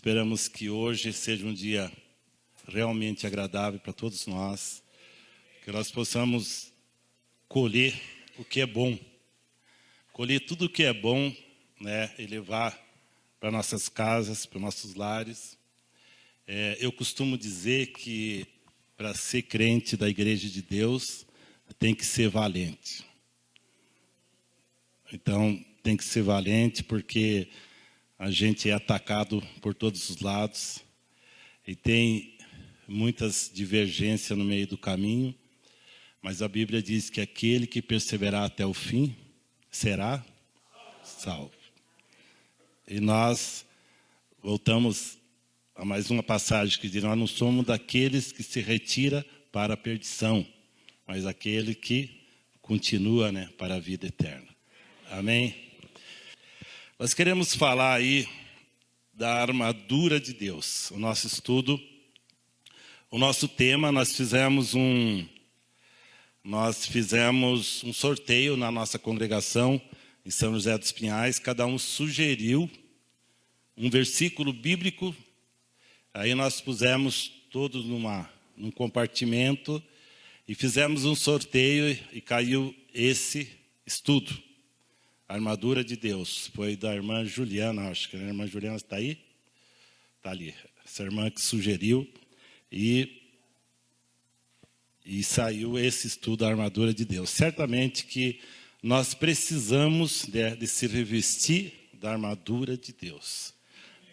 Esperamos que hoje seja um dia realmente agradável para todos nós, que nós possamos colher o que é bom, colher tudo o que é bom, né, e levar para nossas casas, para nossos lares. Eu costumo dizer que para ser crente da Igreja de Deus tem que ser valente. Então tem que ser valente porque a gente é atacado por todos os lados e tem muitas divergências no meio do caminho, mas a Bíblia diz que aquele que perseverar até o fim será salvo. E nós voltamos a mais uma passagem que diz: nós não somos daqueles que se retira para a perdição, mas aquele que continua, né, para a vida eterna. Amém? Nós queremos falar aí da armadura de Deus. O nosso estudo, o nosso tema, nós fizemos um sorteio na nossa congregação em São José dos Pinhais. Cada um sugeriu um versículo bíblico. Aí nós pusemos todos num compartimento e fizemos um sorteio e caiu esse estudo. A armadura de Deus. Foi da irmã Juliana, acho que a irmã Juliana está aí? Está ali. Essa irmã que sugeriu e saiu esse estudo, a armadura de Deus. Certamente que nós precisamos de se revestir da armadura de Deus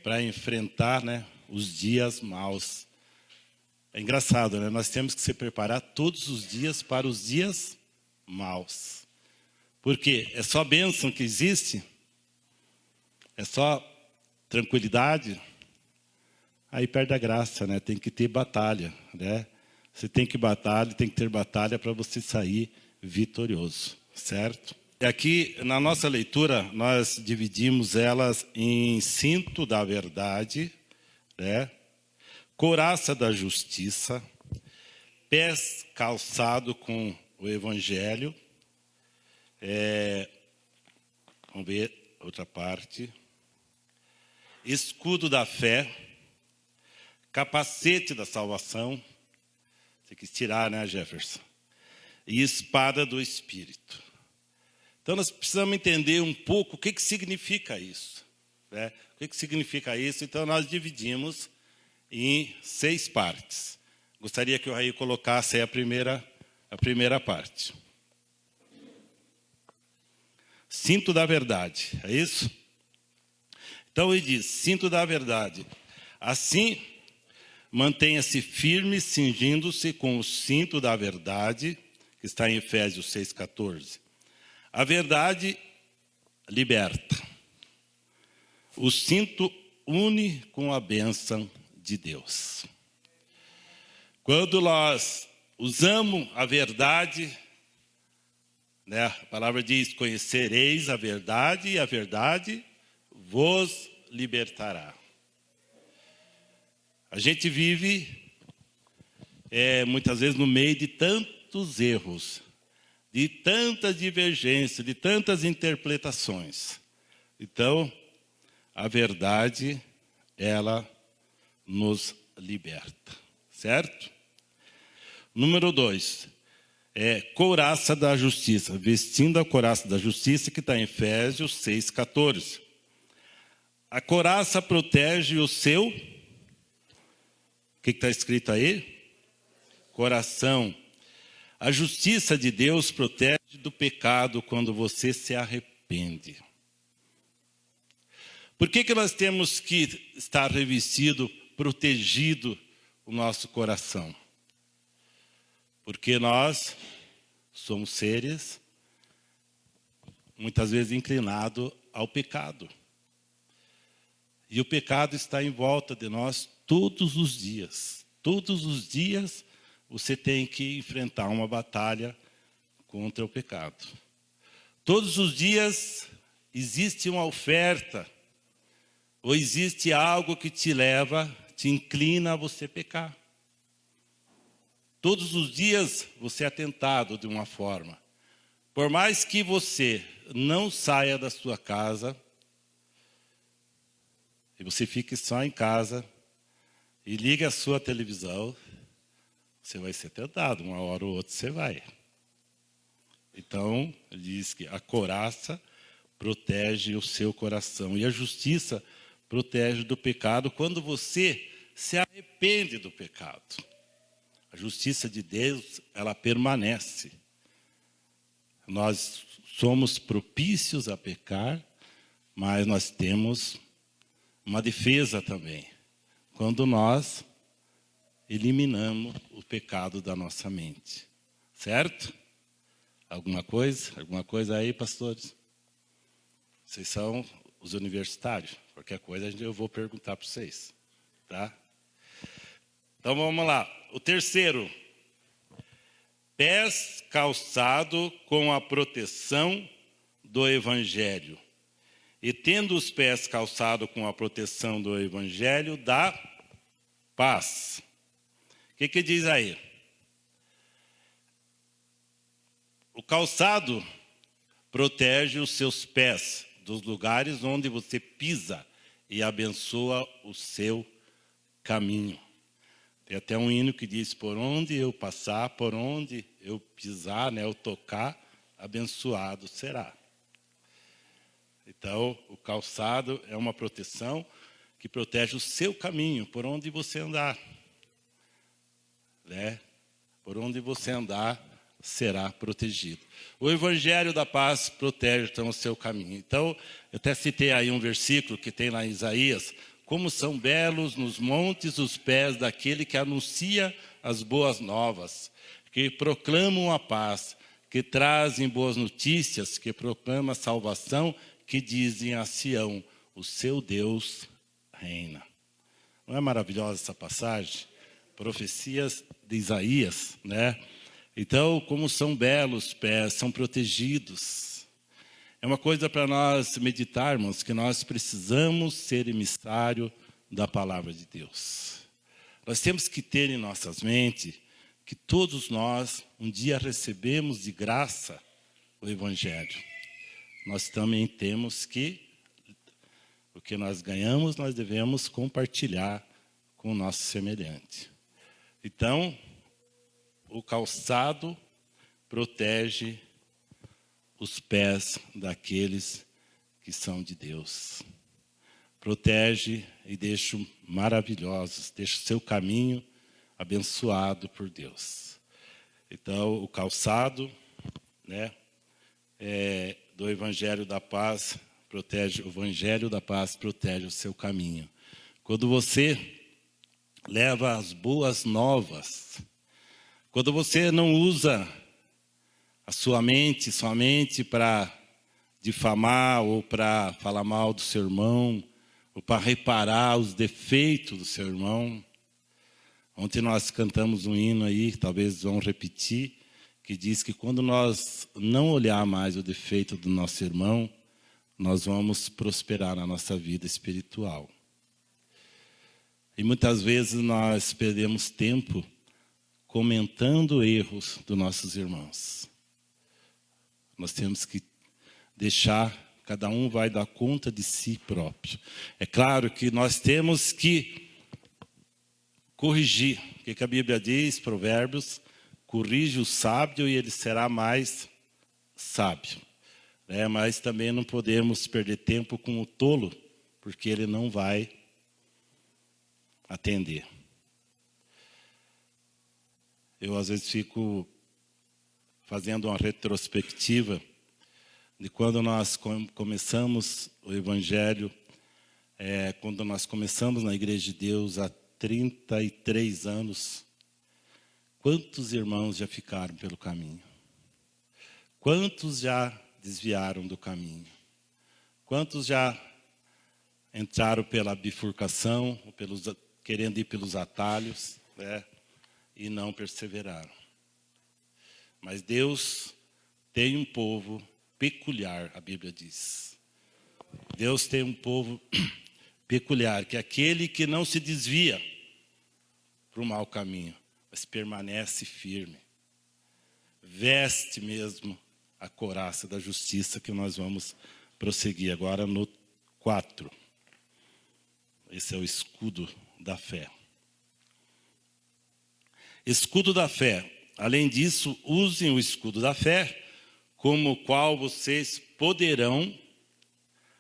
para enfrentar, né, os dias maus. É engraçado, né? Nós temos que se preparar todos os dias para os dias maus. Porque é só bênção que existe? É só tranquilidade? Aí perde a graça, né? Tem que ter batalha, né? Você tem que ter batalha para você sair vitorioso, certo? E aqui, na nossa leitura, nós dividimos elas em cinto da verdade, né? Couraça da justiça, pés calçado com o evangelho. Vamos ver outra parte. Escudo da fé, capacete da salvação. Você quis tirar, né, Jefferson? E espada do Espírito. Então nós precisamos entender um pouco o que significa isso, né? O que significa isso? Então nós dividimos em 6 partes. Gostaria que o Raí colocasse aí a primeira parte. Cinto da verdade, é isso? Então ele diz, cinto da verdade. Assim, mantenha-se firme, cingindo-se com o cinto da verdade, que está em Efésios 6,14. A verdade liberta. O cinto une com a bênção de Deus. Quando nós usamos a verdade, né, a palavra diz, conhecereis a verdade e a verdade vos libertará. A gente vive muitas vezes no meio de tantos erros, de tantas divergências, de tantas interpretações. Então, a verdade, ela nos liberta, certo? Número 2, couraça da justiça, vestindo a couraça da justiça, que está em Efésios 6,14. A couraça protege o seu, o que está escrito aí? Coração. A justiça de Deus protege do pecado quando você se arrepende. Por que nós temos que estar revestido, protegido o nosso coração? Porque nós somos seres muitas vezes inclinados ao pecado. E o pecado está em volta de nós todos os dias. Todos os dias você tem que enfrentar uma batalha contra o pecado. Todos os dias existe uma oferta, ou existe algo que te inclina a você pecar. Todos os dias você é tentado de uma forma. Por mais que você não saia da sua casa, e você fique só em casa e ligue a sua televisão, você vai ser tentado, uma hora ou outra você vai. Então, ele diz que a couraça protege o seu coração e a justiça protege do pecado quando você se arrepende do pecado. A justiça de Deus, ela permanece. Nós somos propícios a pecar, mas nós temos uma defesa também, quando nós eliminamos o pecado da nossa mente. Certo? Alguma coisa? Alguma coisa aí, pastores? Vocês são os universitários. Qualquer coisa eu vou perguntar para vocês. Tá? Então vamos lá. O terceiro. Pés calçado com a proteção do Evangelho. E tendo os pés calçados com a proteção do Evangelho, dá paz. O que diz aí? O calçado protege os seus pés dos lugares onde você pisa e abençoa o seu caminho. Tem até um hino que diz, por onde eu passar, por onde eu pisar, né, eu tocar, abençoado será. Então, o calçado é uma proteção que protege o seu caminho, por onde você andar. Né? Por onde você andar, será protegido. O Evangelho da Paz protege, então, o seu caminho. Então, eu até citei aí um versículo que tem lá em Isaías, como são belos nos montes os pés daquele que anuncia as boas novas, que proclamam a paz, que trazem boas notícias, que proclamam a salvação, que dizem a Sião, o seu Deus reina. Não é maravilhosa essa passagem? Profecias de Isaías, né? Então, como são belos pés, são protegidos. É uma coisa para nós meditarmos, que nós precisamos ser emissário da palavra de Deus. Nós temos que ter em nossas mentes que todos nós um dia recebemos de graça o Evangelho. Nós também temos que, o que nós ganhamos, nós devemos compartilhar com o nosso semelhante. Então, o calçado protege os pés daqueles que são de Deus. Protege e deixa maravilhosos, deixa o seu caminho abençoado por Deus. Então, o calçado, né, do Evangelho da Paz protege, o Evangelho da Paz protege o seu caminho. Quando você leva as boas novas, quando você não usa a sua mente somente para difamar ou para falar mal do seu irmão, ou para reparar os defeitos do seu irmão. Ontem nós cantamos um hino aí, talvez vão repetir, que diz que quando nós não olhar mais o defeito do nosso irmão, nós vamos prosperar na nossa vida espiritual. E muitas vezes nós perdemos tempo comentando erros dos nossos irmãos. Nós temos que deixar, cada um vai dar conta de si próprio. É claro que nós temos que corrigir. O que a Bíblia diz, Provérbios, corrige o sábio e ele será mais sábio. Mas também não podemos perder tempo com o tolo, porque ele não vai atender. Eu, às vezes, fico fazendo uma retrospectiva de quando nós começamos o Evangelho, quando nós começamos na Igreja de Deus há 33 anos. Quantos irmãos já ficaram pelo caminho? Quantos já desviaram do caminho? Quantos já entraram pela bifurcação, querendo ir pelos atalhos, e não perseveraram? Mas Deus tem um povo peculiar, a Bíblia diz. Deus tem um povo peculiar, que é aquele que não se desvia para o mau caminho, mas permanece firme. Veste mesmo a couraça da justiça, que nós vamos prosseguir agora no 4. Esse é o escudo da fé. Escudo da fé. Além disso, usem o escudo da fé, como o qual vocês poderão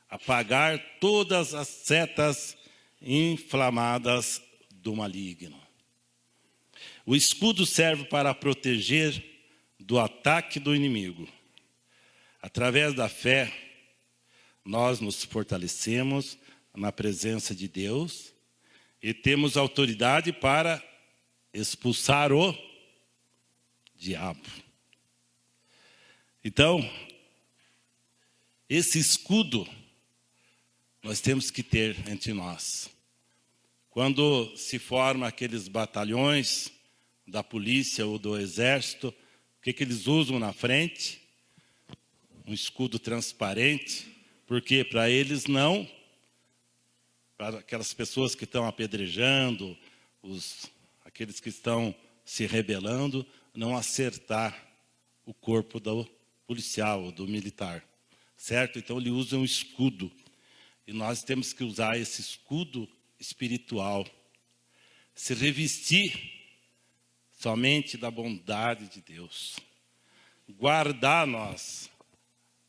apagar todas as setas inflamadas do maligno. O escudo serve para proteger do ataque do inimigo. Através da fé, nós nos fortalecemos na presença de Deus e temos autoridade para expulsar o diabo. Então, esse escudo nós temos que ter entre nós. Quando se formam aqueles batalhões da polícia ou do exército, o que eles usam na frente? Um escudo transparente, porque para eles não, para aquelas pessoas que estão apedrejando, aqueles que estão se rebelando, não acertar o corpo do policial, do militar, certo? Então ele usa um escudo, e nós temos que usar esse escudo espiritual, se revestir somente da bondade de Deus, guardar nós,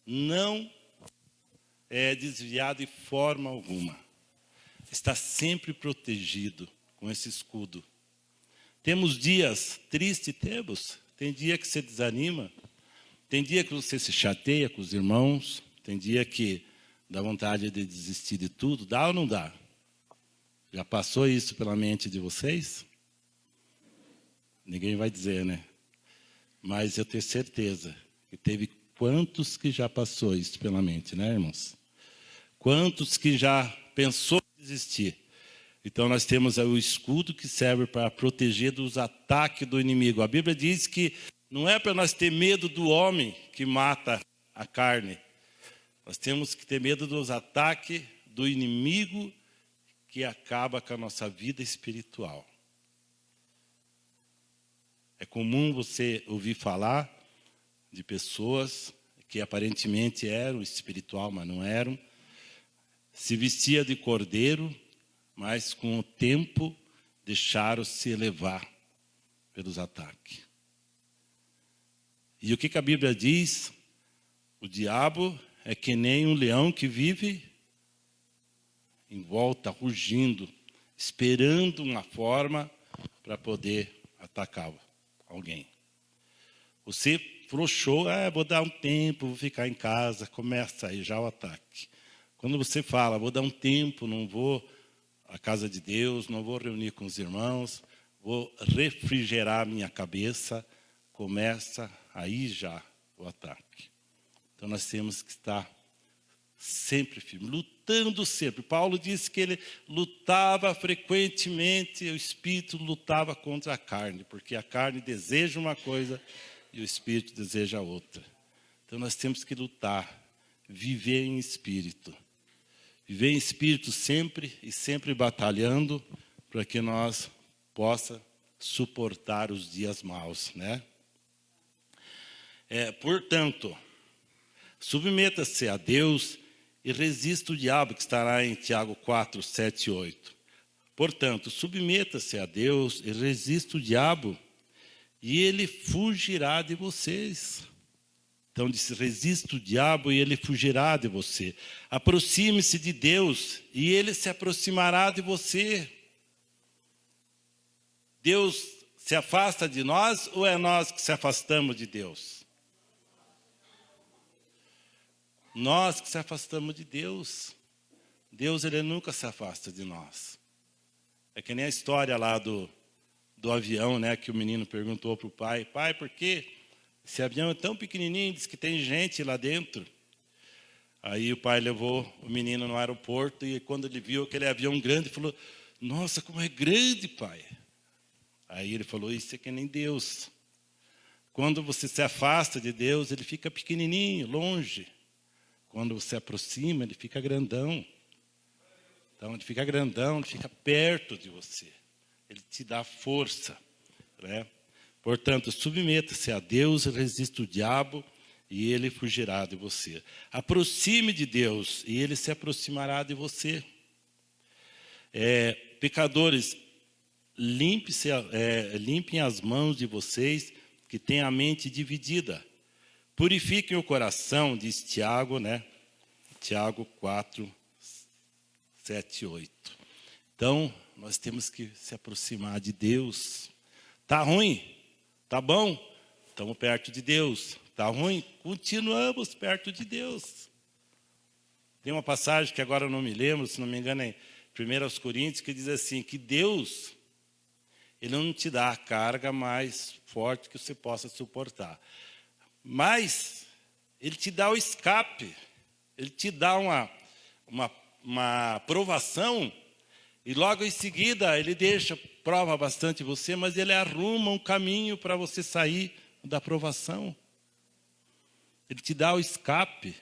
não é desviado de forma alguma, está sempre protegido com esse escudo. Temos dias tristes, tem dia que você desanima, tem dia que você se chateia com os irmãos, tem dia que dá vontade de desistir de tudo, dá ou não dá? Já passou isso pela mente de vocês? Ninguém vai dizer, né? Mas eu tenho certeza que teve quantos que já passou isso pela mente, né, irmãos? Quantos que já pensou em desistir? Então nós temos o escudo que serve para proteger dos ataques do inimigo. A Bíblia diz que não é para nós ter medo do homem que mata a carne. Nós temos que ter medo dos ataques do inimigo que acaba com a nossa vida espiritual. É comum você ouvir falar de pessoas que aparentemente eram espiritual, mas não eram. Se vestia de cordeiro, mas com o tempo deixaram-se levar pelos ataques. E o que a Bíblia diz? O diabo é que nem um leão que vive em volta, rugindo, esperando uma forma para poder atacar alguém. Você frouxou, vou dar um tempo, vou ficar em casa, começa aí já o ataque. Quando você fala, vou dar um tempo, não vou à casa de Deus, não vou reunir com os irmãos, vou refrigerar minha cabeça, começa aí já o ataque. Então nós temos que estar sempre firme, lutando sempre. Paulo disse que ele lutava frequentemente, o espírito lutava contra a carne, porque a carne deseja uma coisa e o espírito deseja outra. Então nós temos que lutar, viver em espírito. Viver em espírito sempre e sempre batalhando para que nós possa suportar os dias maus, né? Portanto, submeta-se a Deus e resista o diabo, que estará em Tiago 4, 7 e 8. Portanto, submeta-se a Deus e resista o diabo, e ele fugirá de vocês. Então diz, resista o diabo e ele fugirá de você. Aproxime-se de Deus e ele se aproximará de você. Deus se afasta de nós ou é nós que se afastamos de Deus? Nós que se afastamos de Deus. Deus, ele nunca se afasta de nós. É que nem a história lá do avião, né, que o menino perguntou para o pai, pai, por quê? Esse avião é tão pequenininho, diz que tem gente lá dentro. Aí o pai levou o menino no aeroporto e quando ele viu aquele avião grande, falou, nossa, como é grande, pai. Aí ele falou, isso é que nem Deus. Quando você se afasta de Deus, ele fica pequenininho, longe. Quando você aproxima, ele fica grandão. Então ele fica grandão, ele fica perto de você. Ele te dá força, né? Portanto, submeta-se a Deus, resista o diabo e ele fugirá de você. Aproxime de Deus e ele se aproximará de você. Pecadores, limpem as mãos de vocês que têm a mente dividida. Purifiquem o coração, diz Tiago, né? Tiago 4, 7 e 8. Então, nós temos que se aproximar de Deus. Tá ruim? Tá bom? Estamos perto de Deus. Tá ruim? Continuamos perto de Deus. Tem uma passagem que agora eu não me lembro, se não me engano é 1 Coríntios, que diz assim, que Deus, Ele não te dá a carga mais forte que você possa suportar. Mas Ele te dá o escape. Ele te dá uma provação e logo em seguida Ele prova bastante você, mas Ele arruma um caminho para você sair da provação. Ele te dá o escape.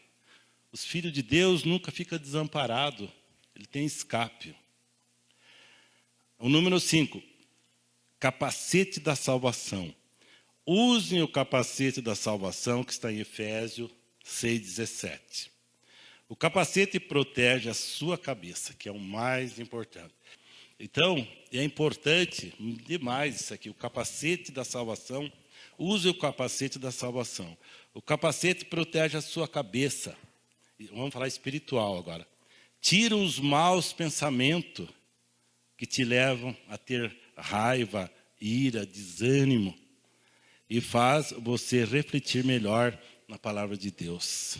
Os filhos de Deus nunca ficam desamparados. Ele tem escape. O número 5. Capacete da salvação. Usem o capacete da salvação, que está em Efésios 6,17. O capacete protege a sua cabeça, que é o mais importante. Então, é importante demais isso aqui, o capacete da salvação. Use o capacete da salvação. O capacete protege a sua cabeça. Vamos falar espiritual agora. Tira os maus pensamentos que te levam a ter raiva, ira, desânimo. E faz você refletir melhor na palavra de Deus.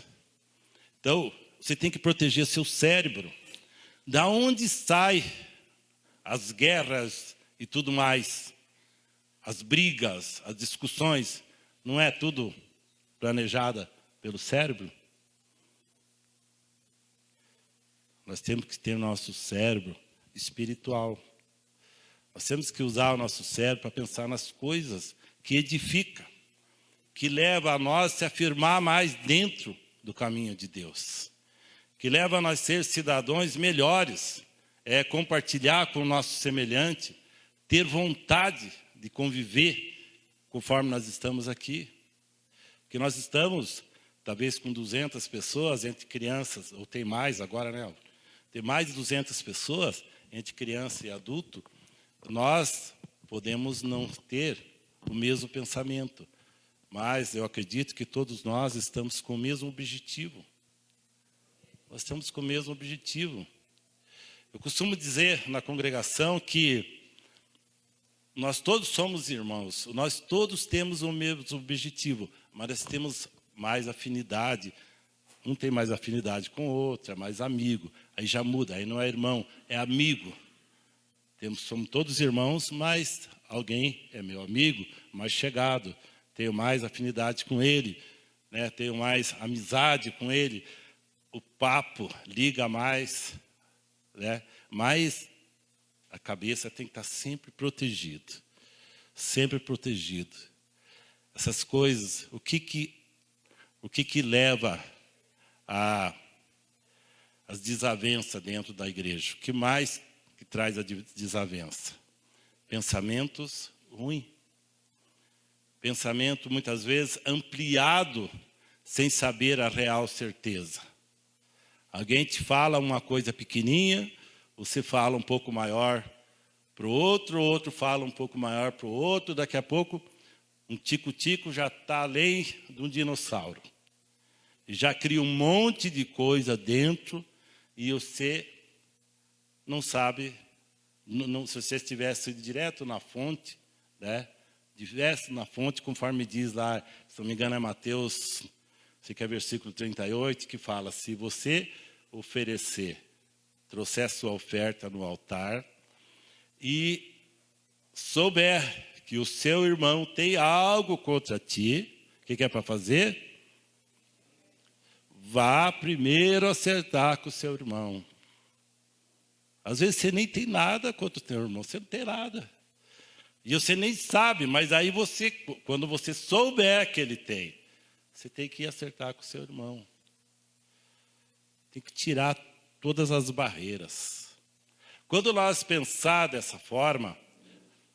Então, você tem que proteger seu cérebro. Da onde saem as guerras e tudo mais? As brigas, as discussões, não é tudo planejada pelo cérebro? Nós temos que ter o nosso cérebro espiritual. Nós temos que usar o nosso cérebro para pensar nas coisas que edificam, que leva a nós se afirmar mais dentro do caminho de Deus, que leva a nós ser cidadãos melhores, compartilhar com o nosso semelhante, ter vontade de conviver conforme nós estamos aqui. Que nós estamos, talvez com 200 pessoas entre crianças, ou tem mais agora, né? Tem mais de 200 pessoas entre criança e adulto. Nós podemos não ter o mesmo pensamento, mas eu acredito que todos nós estamos com o mesmo objetivo. Nós estamos com o mesmo objetivo. Eu costumo dizer na congregação que nós todos somos irmãos, nós todos temos o mesmo objetivo, mas nós temos mais afinidade. Um tem mais afinidade com o outro, é mais amigo. Aí já muda, aí não é irmão, é amigo. Somos todos irmãos, mas alguém é meu amigo, mais chegado. Tenho mais afinidade com ele, né? Tenho mais amizade com ele. O papo liga mais, né? Mas a cabeça tem que estar sempre protegida. Sempre protegido. Essas coisas, o que leva as desavenças dentro da igreja? O que mais que traz a desavença? Pensamentos ruins. Pensamento, muitas vezes, ampliado, sem saber a real certeza. Alguém te fala uma coisa pequenininha, você fala um pouco maior para o outro fala um pouco maior para o outro, daqui a pouco, um tico-tico já está além de um dinossauro. E já cria um monte de coisa dentro e você não sabe, se você estivesse direto na fonte, né? Estivesse na fonte, conforme diz lá, se não me engano é Mateus, sei que é versículo 38, que fala, se você trouxer sua oferta no altar e souber que o seu irmão tem algo contra ti, o que é para fazer? Vá primeiro acertar com o seu irmão. Às vezes você nem tem nada contra o teu irmão, você não tem nada. E você nem sabe, mas aí quando você souber que ele tem, você tem que ir acertar com o seu irmão. Tem que tirar todas as barreiras. Quando nós pensar dessa forma,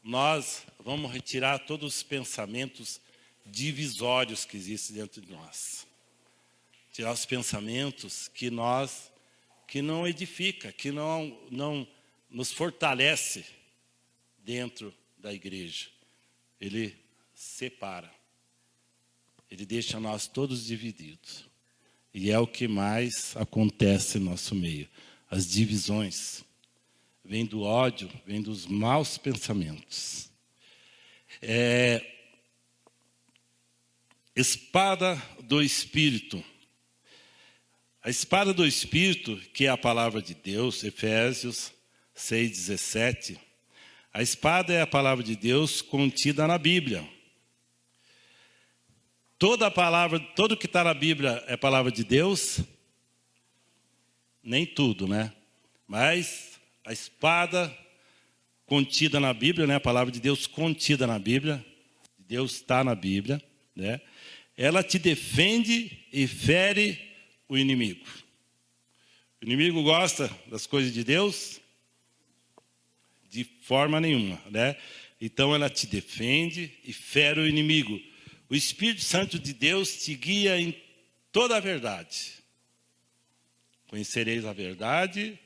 nós vamos retirar todos os pensamentos divisórios que existem dentro de nós. Tirar os pensamentos que não edifica, que não nos fortalece dentro da igreja. Ele separa. Ele deixa nós todos divididos. E é o que mais acontece no nosso meio. As divisões. Vem do ódio, vem dos maus pensamentos. Espada do Espírito. A espada do Espírito, que é a palavra de Deus, Efésios 6,17. A espada é a palavra de Deus contida na Bíblia. Toda a palavra, tudo que está na Bíblia é palavra de Deus? Nem tudo, né? Mas a espada contida na Bíblia, né? A palavra de Deus contida na Bíblia, Deus está na Bíblia, né? Ela te defende e fere o inimigo. O inimigo gosta das coisas de Deus? De forma nenhuma, né? Então ela te defende e fere o inimigo. O Espírito Santo de Deus te guia em toda a verdade. Conhecereis a verdade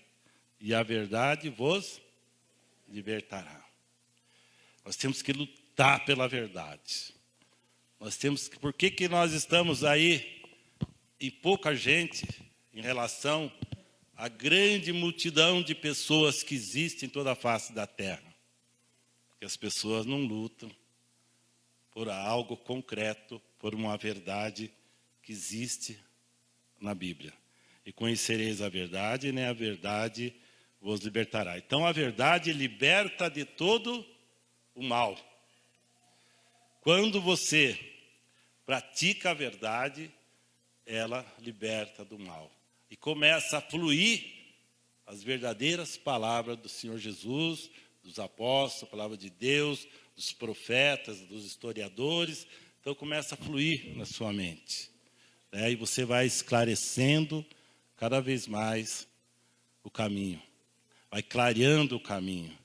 e a verdade vos libertará. Nós temos que lutar pela verdade. Nós temos que, por que nós estamos aí e pouca gente em relação à grande multidão de pessoas que existem em toda a face da terra? Porque as pessoas não lutam por algo concreto, por uma verdade que existe na Bíblia. E conhecereis a verdade, né? A verdade vos libertará. Então a verdade liberta de todo o mal. Quando você pratica a verdade, ela liberta do mal. E começa a fluir as verdadeiras palavras do Senhor Jesus, dos apóstolos, a palavra de Deus, dos profetas, dos historiadores. Então começa a fluir na sua mente. E você vai esclarecendo cada vez mais o caminho. Vai clareando o caminho.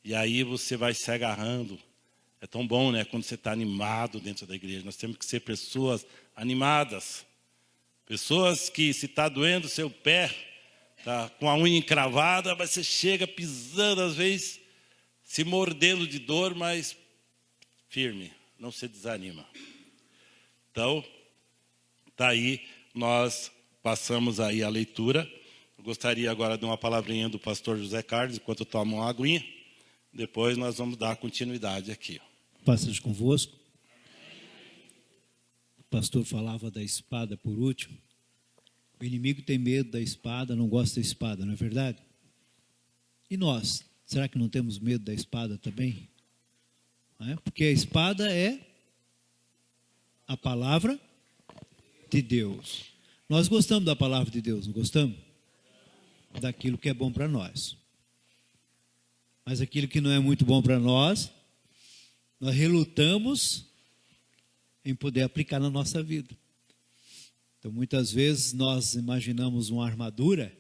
E aí você vai se agarrando. É tão bom, né? Quando você está animado dentro da igreja. Nós temos que ser pessoas animadas. Pessoas que, se está doendo o seu pé, está com a unha encravada, mas você chega pisando, às vezes, se mordendo de dor, mas firme, não se desanima. Então, está aí, nós passamos aí a leitura. Eu gostaria agora de uma palavrinha do pastor José Carlos, enquanto eu tomo uma aguinha. Depois nós vamos dar continuidade aqui. Paz seja convosco. O pastor falava da espada por último. O inimigo tem medo da espada, não gosta da espada, não é verdade? E nós, será que não temos medo da espada também? Não é? Porque a espada é a palavra de Deus. Nós gostamos da palavra de Deus, não gostamos? Daquilo que é bom para nós. Mas aquilo que não é muito bom para nós relutamos em poder aplicar na nossa vida. Então, muitas vezes, nós imaginamos uma armadura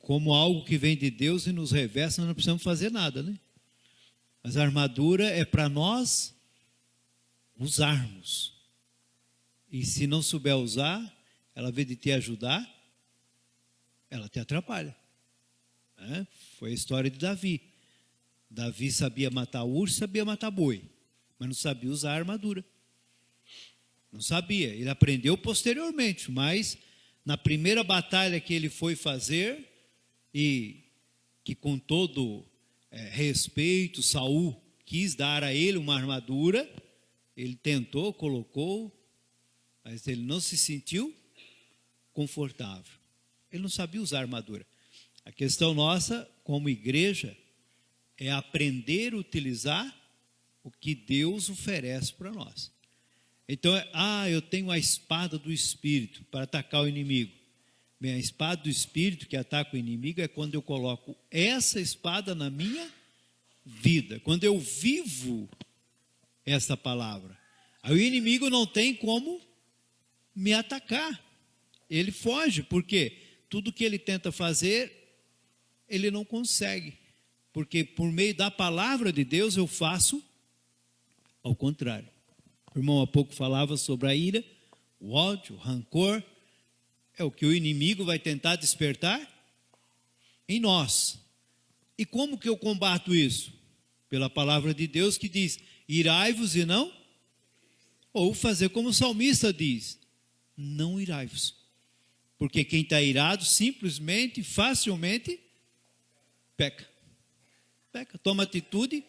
como algo que vem de Deus e nos reveste, nós não precisamos fazer nada, né? Mas a armadura é para nós usarmos. E se não souber usar, ela, ao invés de te ajudar, ela te atrapalha. Foi a história de Davi. Davi sabia matar urso, sabia matar boi, mas não sabia usar a armadura. Não sabia, ele aprendeu posteriormente, mas na primeira batalha que ele foi fazer, e que com todo respeito, Saul quis dar a ele uma armadura, ele tentou, colocou, mas ele não se sentiu confortável. Ele não sabia usar a armadura. A questão nossa, como igreja, é aprender a utilizar o que Deus oferece para nós. Então, eu tenho a espada do Espírito para atacar o inimigo. Bem, a espada do Espírito que ataca o inimigo é quando eu coloco essa espada na minha vida. Quando eu vivo essa palavra. Aí o inimigo não tem como me atacar. Ele foge, porque tudo que ele tenta fazer, ele não consegue. Porque por meio da palavra de Deus eu faço ao contrário. O irmão há pouco falava sobre a ira, o ódio, o rancor. É o que o inimigo vai tentar despertar em nós. E como que eu combato isso? Pela palavra de Deus que diz, irai-vos e não, ou fazer como o salmista diz, não irai-vos. Porque quem está irado, simplesmente, facilmente, peca. Peca, toma atitude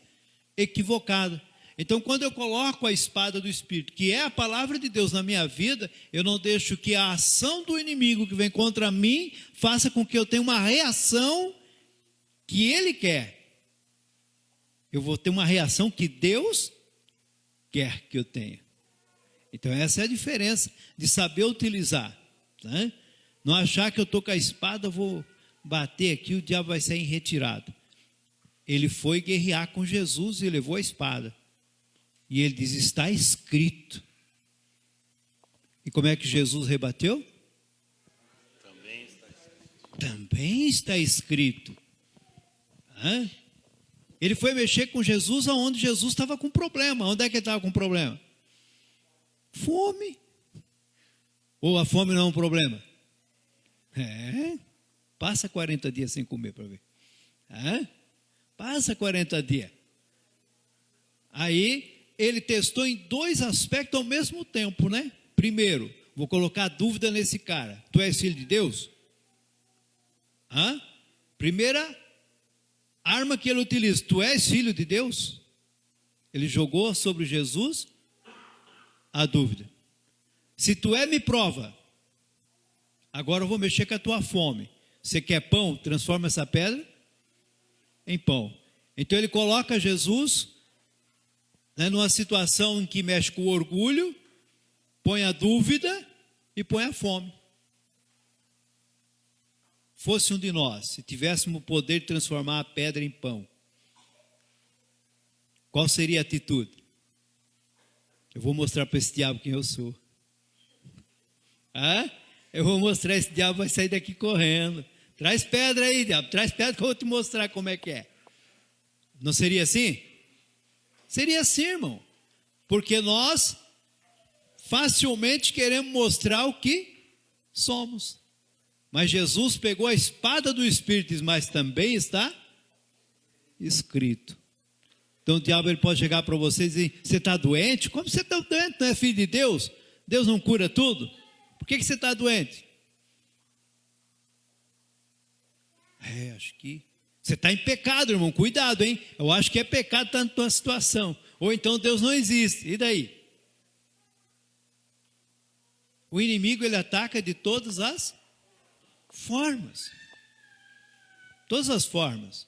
equivocada. Então, quando eu coloco a espada do Espírito, que é a palavra de Deus na minha vida, eu não deixo que a ação do inimigo que vem contra mim faça com que eu tenha uma reação que ele quer. Eu vou ter uma reação que Deus quer que eu tenha. Então, essa é a diferença de saber utilizar. Né? Não achar que eu estou com a espada, vou bater aqui, o diabo vai sair em retirada. Ele foi guerrear com Jesus e levou a espada. E ele diz, está escrito. E como é que Jesus rebateu? Também está escrito. Também está escrito. Hã? Ele foi mexer com Jesus aonde Jesus estava com problema. Onde é que ele estava com problema? Fome. Ou a fome não é um problema? Passa 40 dias sem comer para ver. Passa 40 dias. Aí ele testou em dois aspectos ao mesmo tempo, né? Primeiro, vou colocar dúvida nesse cara. Tu és filho de Deus? Primeira arma que ele utiliza. Tu és filho de Deus? Ele jogou sobre Jesus a dúvida. Se tu é, me prova. Agora eu vou mexer com a tua fome. Você quer pão? Transforma essa pedra em pão. Então ele coloca Jesus numa situação em que mexe com o orgulho, põe a dúvida e põe a fome. Fosse um de nós, se tivéssemos o poder de transformar a pedra em pão, qual seria a atitude? Eu vou mostrar para esse diabo quem eu sou. Eu vou mostrar, esse diabo vai sair daqui correndo. Traz pedra aí, diabo, traz pedra que eu vou te mostrar como é que é. Não seria assim? Seria assim, irmão. Porque nós facilmente queremos mostrar o que somos. Mas Jesus pegou a espada do Espírito e diz, mas também está escrito. Então o diabo ele pode chegar para você e dizer, você está doente? Como você está doente? Não é filho de Deus? Deus não cura tudo? Por que você está doente? Acho que você está em pecado, irmão, cuidado, hein? Eu acho que é pecado estar na tua situação. Ou então Deus não existe, e daí? O inimigo ele ataca de todas as formas. Todas as formas.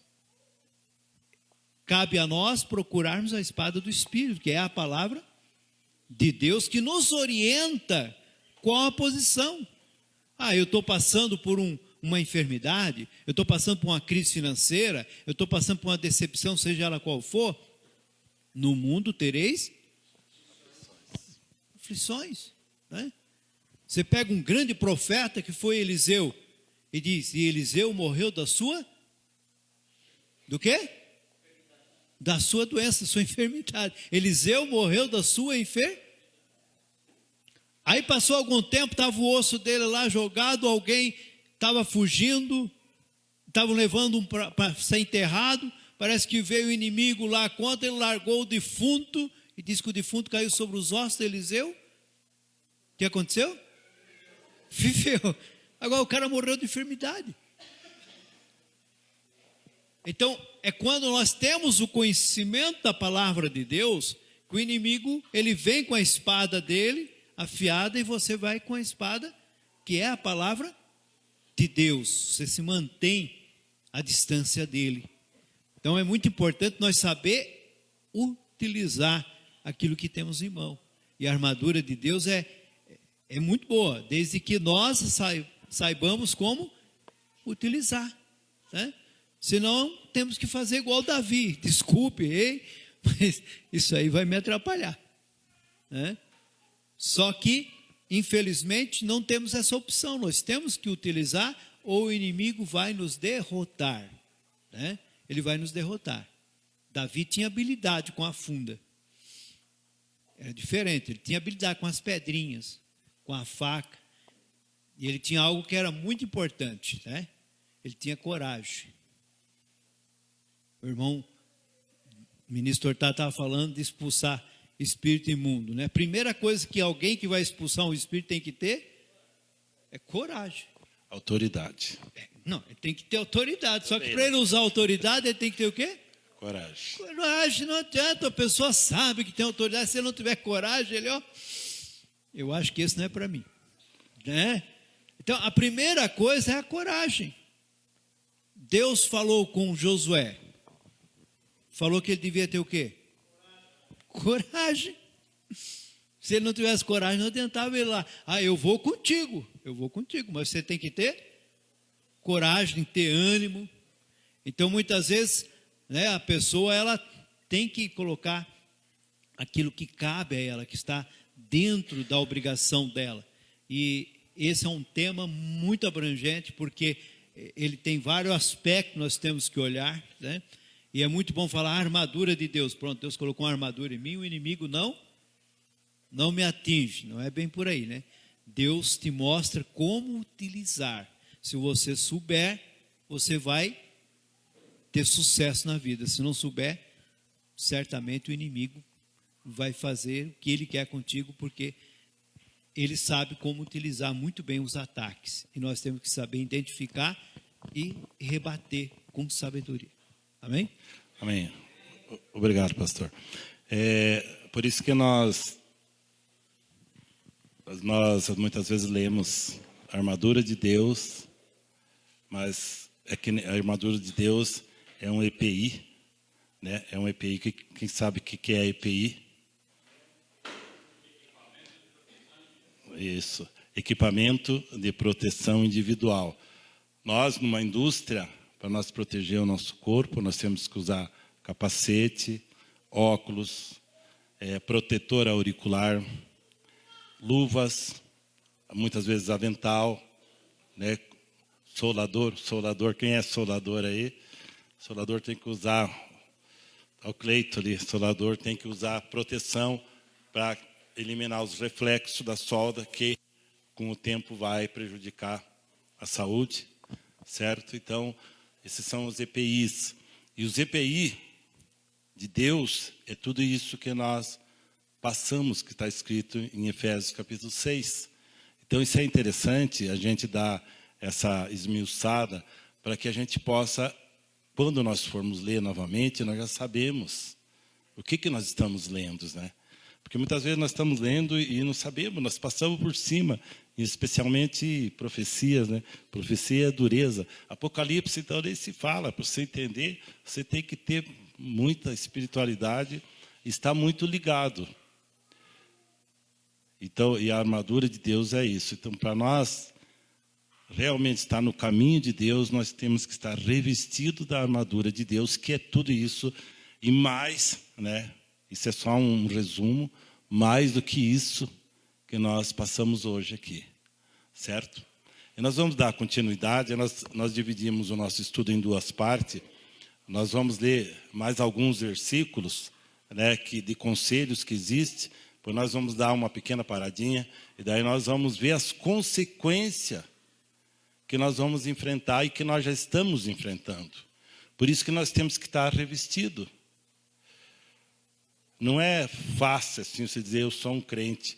Cabe a nós procurarmos a espada do Espírito, que é a palavra de Deus, que nos orienta qual a posição. Eu estou passando por uma enfermidade, eu estou passando por uma crise financeira, eu estou passando por uma decepção, seja ela qual for. No mundo tereis aflições. Né? Você pega um grande profeta que foi Eliseu, e diz, e Eliseu morreu da sua, do quê? Da sua doença, da sua enfermidade. Eliseu morreu da sua enfermidade. Aí passou algum tempo, estava o osso dele lá jogado, alguém estava fugindo, estavam levando para ser enterrado, parece que veio o inimigo lá contra, ele largou o defunto, e disse que o defunto caiu sobre os ossos de Eliseu. O que aconteceu? Viveu. Agora o cara morreu de enfermidade. Então, é quando nós temos o conhecimento da palavra de Deus, que o inimigo, ele vem com a espada dele, afiada, e você vai com a espada, que é a palavra de Deus. Você se mantém à distância dele. Então é muito importante nós saber utilizar aquilo que temos em mão. E a armadura de Deus é muito boa, desde que nós saibamos como utilizar. Né? Senão temos que fazer igual Davi. Desculpe, mas isso aí vai me atrapalhar. Né? Só que, infelizmente, não temos essa opção. Nós temos que utilizar, ou o inimigo vai nos derrotar. Né? Ele vai nos derrotar. Davi tinha habilidade com a funda. Era diferente. Ele tinha habilidade com as pedrinhas, com a faca. E ele tinha algo que era muito importante. Né? Ele tinha coragem. O irmão ministro Hortá estava falando de expulsar espírito imundo, né? A primeira coisa que alguém que vai expulsar um espírito tem que ter é coragem. Autoridade. Não, ele tem que ter autoridade. Só que Também, para ele usar autoridade, ele tem que ter o quê? Coragem. Coragem, não adianta. A pessoa sabe que tem autoridade. Se ele não tiver coragem, ele, ó, eu acho que esse não é para mim, né? Então, a primeira coisa é a coragem. Deus falou com Josué. Falou que ele devia ter o quê? Coragem. Se ele não tivesse coragem, não tentava ir lá. Ah, eu vou contigo, mas você tem que ter coragem, ter ânimo. Então, muitas vezes, né, a pessoa ela tem que colocar aquilo que cabe a ela, que está dentro da obrigação dela. E esse é um tema muito abrangente, porque ele tem vários aspectos que nós temos que olhar, né? E é muito bom falar a armadura de Deus. Pronto, Deus colocou uma armadura em mim, o inimigo não me atinge. Não é bem por aí, né? Deus te mostra como utilizar. Se você souber, você vai ter sucesso na vida. Se não souber, certamente o inimigo vai fazer o que ele quer contigo, porque ele sabe como utilizar muito bem os ataques. E nós temos que saber identificar e rebater com sabedoria. Amém? Amém. Obrigado, pastor. Por isso que nós muitas vezes lemos a armadura de Deus, mas é que a armadura de Deus é um EPI, né? É um EPI. Quem sabe o que é EPI? Isso. Equipamento de proteção individual. Nós, numa indústria, para nós proteger o nosso corpo, nós temos que usar capacete, óculos, protetor auricular, luvas, muitas vezes avental, né? Solador, quem é solador aí? Solador tem que usar, o Cleito ali, solador tem que usar proteção para eliminar os reflexos da solda, que com o tempo vai prejudicar a saúde, certo? Então, esses são os EPIs. E os EPI de Deus é tudo isso que nós passamos, que está escrito em Efésios capítulo 6. Então, isso é interessante, a gente dar essa esmiuçada, para que a gente possa, quando nós formos ler novamente, nós já sabemos o que nós estamos lendo, né? Porque muitas vezes nós estamos lendo e não sabemos, nós passamos por cima, especialmente profecias, né? Profecia é dureza. Apocalipse, então, nem se fala. Para você entender, você tem que ter muita espiritualidade, estar muito ligado. Então, e a armadura de Deus é isso. Então, para nós realmente estar no caminho de Deus, nós temos que estar revestido da armadura de Deus, que é tudo isso e mais, né? Isso é só um resumo, mais do que isso que nós passamos hoje aqui, certo? E nós vamos dar continuidade, nós dividimos o nosso estudo em duas partes. Nós vamos ler mais alguns versículos, né, de conselhos que existem, depois nós vamos dar uma pequena paradinha, e daí nós vamos ver as consequências que nós vamos enfrentar e que nós já estamos enfrentando. Por isso que nós temos que estar revestido. Não é fácil assim você dizer, eu sou um crente.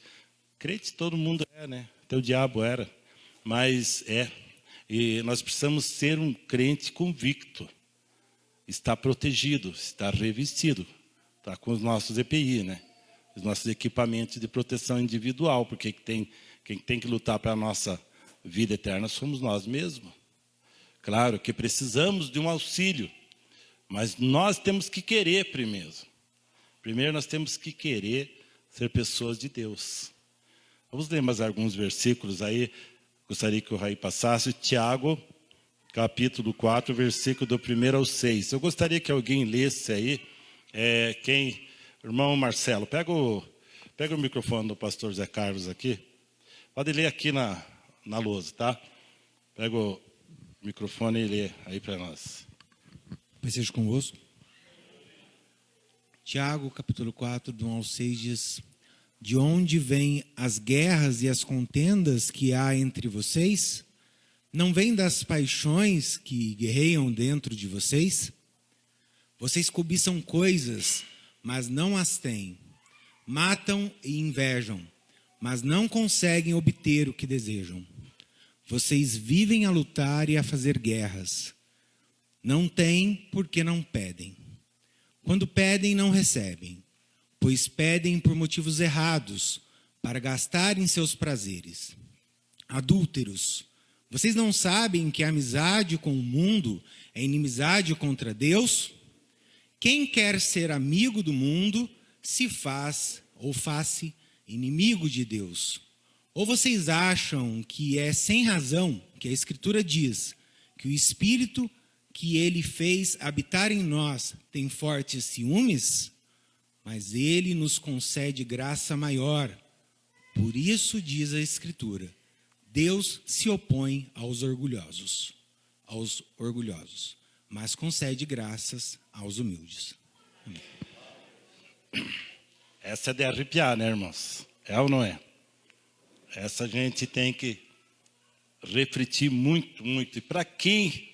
Crente todo mundo é, né? Até o diabo era. Mas é. E nós precisamos ser um crente convicto. Estar protegido, estar revestido. Tá com os nossos EPI, né? Os nossos equipamentos de proteção individual. Porque quem tem que lutar para a nossa vida eterna somos nós mesmos. Claro que precisamos de um auxílio. Mas nós temos que querer primeiro. Primeiro nós temos que querer ser pessoas de Deus. Vamos ler mais alguns versículos aí. Gostaria que o Raí passasse. Tiago, capítulo 4, versículo do 1 ao 6. Eu gostaria que alguém lesse aí. Irmão Marcelo, pega o microfone do pastor Zé Carlos aqui. Pode ler aqui na lousa, tá? Pega o microfone e lê aí para nós. Paz seja convosco. Tiago, capítulo 4, do 1 ao 6, diz: de onde vêm as guerras e as contendas que há entre vocês? Não vêm das paixões que guerreiam dentro de vocês? Vocês cobiçam coisas, mas não as têm. Matam e invejam, mas não conseguem obter o que desejam. Vocês vivem a lutar e a fazer guerras. Não têm porque não pedem. Quando pedem, não recebem, pois pedem por motivos errados, para gastar em seus prazeres. Adúlteros, vocês não sabem que a amizade com o mundo é inimizade contra Deus? Quem quer ser amigo do mundo se faz ou faz-se inimigo de Deus. Ou vocês acham que é sem razão que a Escritura diz que o Espírito que ele fez habitar em nós tem fortes ciúmes? Mas ele nos concede graça maior. Por isso diz a Escritura: Deus se opõe aos orgulhosos, mas concede graças aos humildes. Amém. Essa é de arrepiar, né, irmãos? É ou não é? Essa a gente tem que refletir muito, muito. E para quem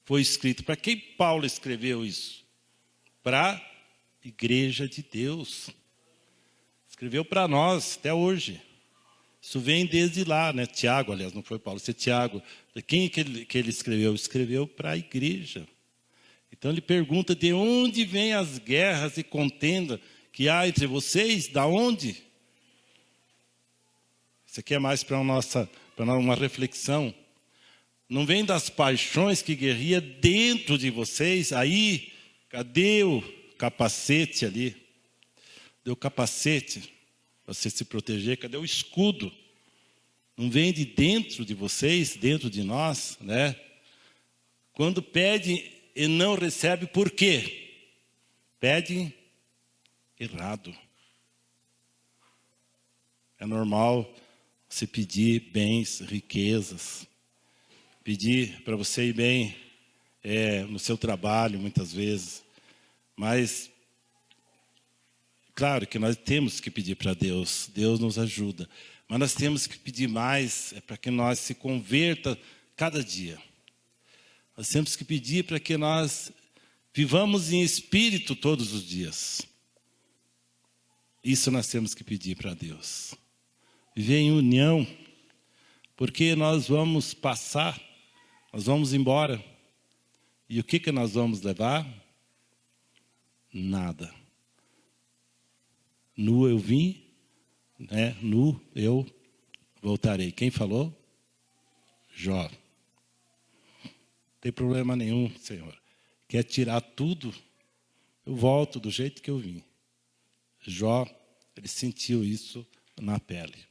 foi escrito? Para quem Paulo escreveu isso? Para a igreja de Deus. Escreveu para nós até hoje. Isso vem desde lá, né? Tiago, aliás, não foi Paulo, isso é Tiago. Quem que ele escreveu? Escreveu para a igreja. Então ele pergunta: de onde vêm as guerras e contenda que há entre vocês? Da onde? Isso aqui é mais para uma reflexão. Não vem das paixões que guerria dentro de vocês? Aí, cadê o capacete ali? Cadê o capacete para você se proteger? Cadê o escudo? Não vem de dentro de vocês, dentro de nós, né? Quando pede e não recebe, por quê? Pede errado. É normal você pedir bens, riquezas, pedir para você ir bem no seu trabalho, muitas vezes. Mas, claro que nós temos que pedir para Deus. Deus nos ajuda. Mas nós temos que pedir mais para que nós se converta cada dia. Nós temos que pedir para que nós vivamos em espírito todos os dias. Isso nós temos que pedir para Deus. Viver em união, porque nós vamos passar, nós vamos embora. E o que nós vamos levar? Nada. Nu eu vim, né? Nu eu voltarei. Quem falou? Jó. Não tem problema nenhum, Senhor. Quer tirar tudo? Eu volto do jeito que eu vim. Jó, ele sentiu isso na pele.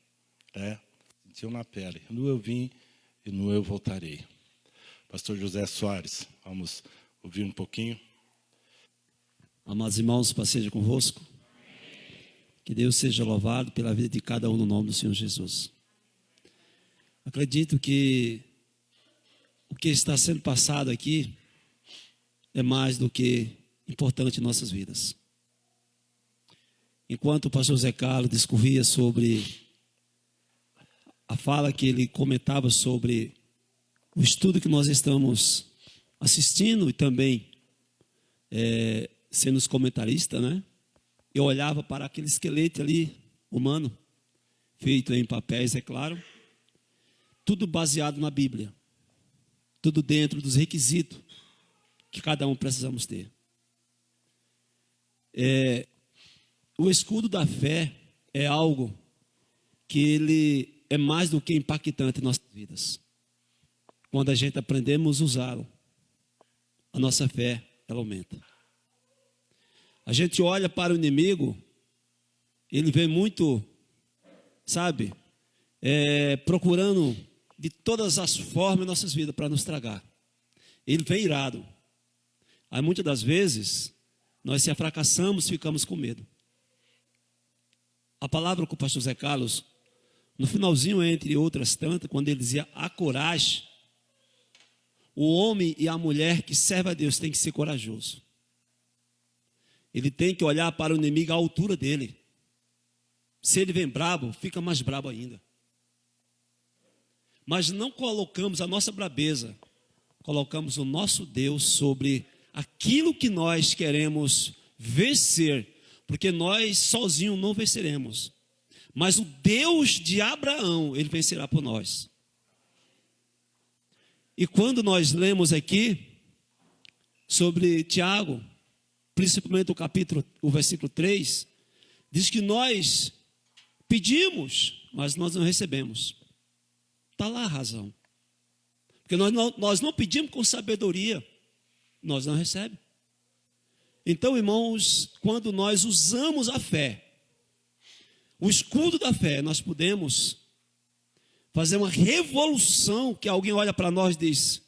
Sentiu na pele. Nu eu vim e nu eu voltarei. Pastor José Soares, vamos ouvir um pouquinho. Amados irmãos, paz seja convosco. Que Deus seja louvado pela vida de cada um no nome do Senhor Jesus. Acredito que o que está sendo passado aqui é mais do que importante em nossas vidas. Enquanto o pastor Zé Carlos discorria sobre a fala que ele comentava sobre o estudo que nós estamos assistindo e também sendo os comentaristas, né? Eu olhava para aquele esqueleto ali, humano, feito em papéis, é claro, tudo baseado na Bíblia, tudo dentro dos requisitos que cada um precisamos ter. O escudo da fé é algo que ele é mais do que impactante em nossas vidas. Quando a gente aprendemos a usá-lo, a nossa fé, ela aumenta. A gente olha para o inimigo, ele vem muito, sabe, procurando de todas as formas em nossas vidas para nos tragar. Ele vem irado. Aí muitas das vezes, nós se fracassamos, ficamos com medo. A palavra que o pastor Zé Carlos, no finalzinho, entre outras tantas, quando ele dizia a coragem, o homem e a mulher que serve a Deus tem que ser corajoso. Ele tem que olhar para o inimigo à altura dele. Se ele vem brabo, fica mais brabo ainda. Mas não colocamos a nossa brabeza, colocamos o nosso Deus sobre aquilo que nós queremos vencer, porque nós sozinhos não venceremos. Mas o Deus de Abraão, ele vencerá por nós. E quando nós lemos aqui sobre Tiago, principalmente o versículo 3, diz que nós pedimos, mas nós não recebemos. Está lá a razão. Porque nós não pedimos com sabedoria, nós não recebemos. Então, irmãos, quando nós usamos a fé, o escudo da fé, nós podemos fazer uma revolução que alguém olha para nós e diz,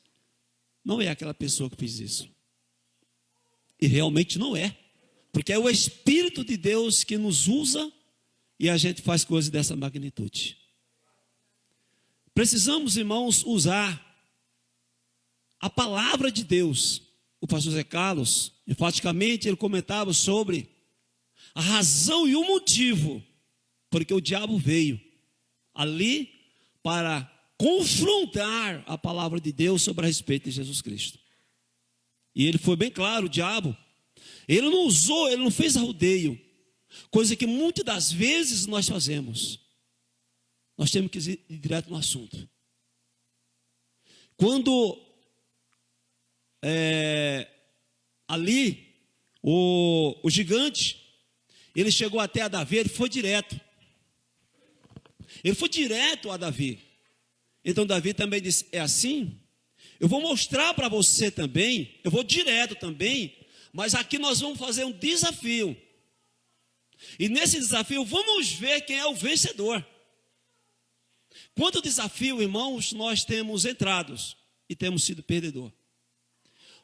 não é aquela pessoa que fez isso. E realmente não é. Porque é o Espírito de Deus que nos usa e a gente faz coisas dessa magnitude. Precisamos, irmãos, usar a palavra de Deus. O pastor Zé Carlos, enfaticamente, ele comentava sobre a razão e o motivo porque o diabo veio ali para confrontar a palavra de Deus sobre a respeito de Jesus Cristo. E ele foi bem claro, o diabo, ele não usou, ele não fez arrodeio, coisa que muitas das vezes nós fazemos. Nós temos que ir direto no assunto. Quando ali o gigante, ele chegou até a Davi, ele foi direto. Ele foi direto a Davi. Então Davi também disse, é assim? Eu vou mostrar para você também, eu vou direto também, mas aqui nós vamos fazer um desafio. E nesse desafio vamos ver quem é o vencedor. Quanto desafio, irmãos, nós temos entrados e temos sido perdedor.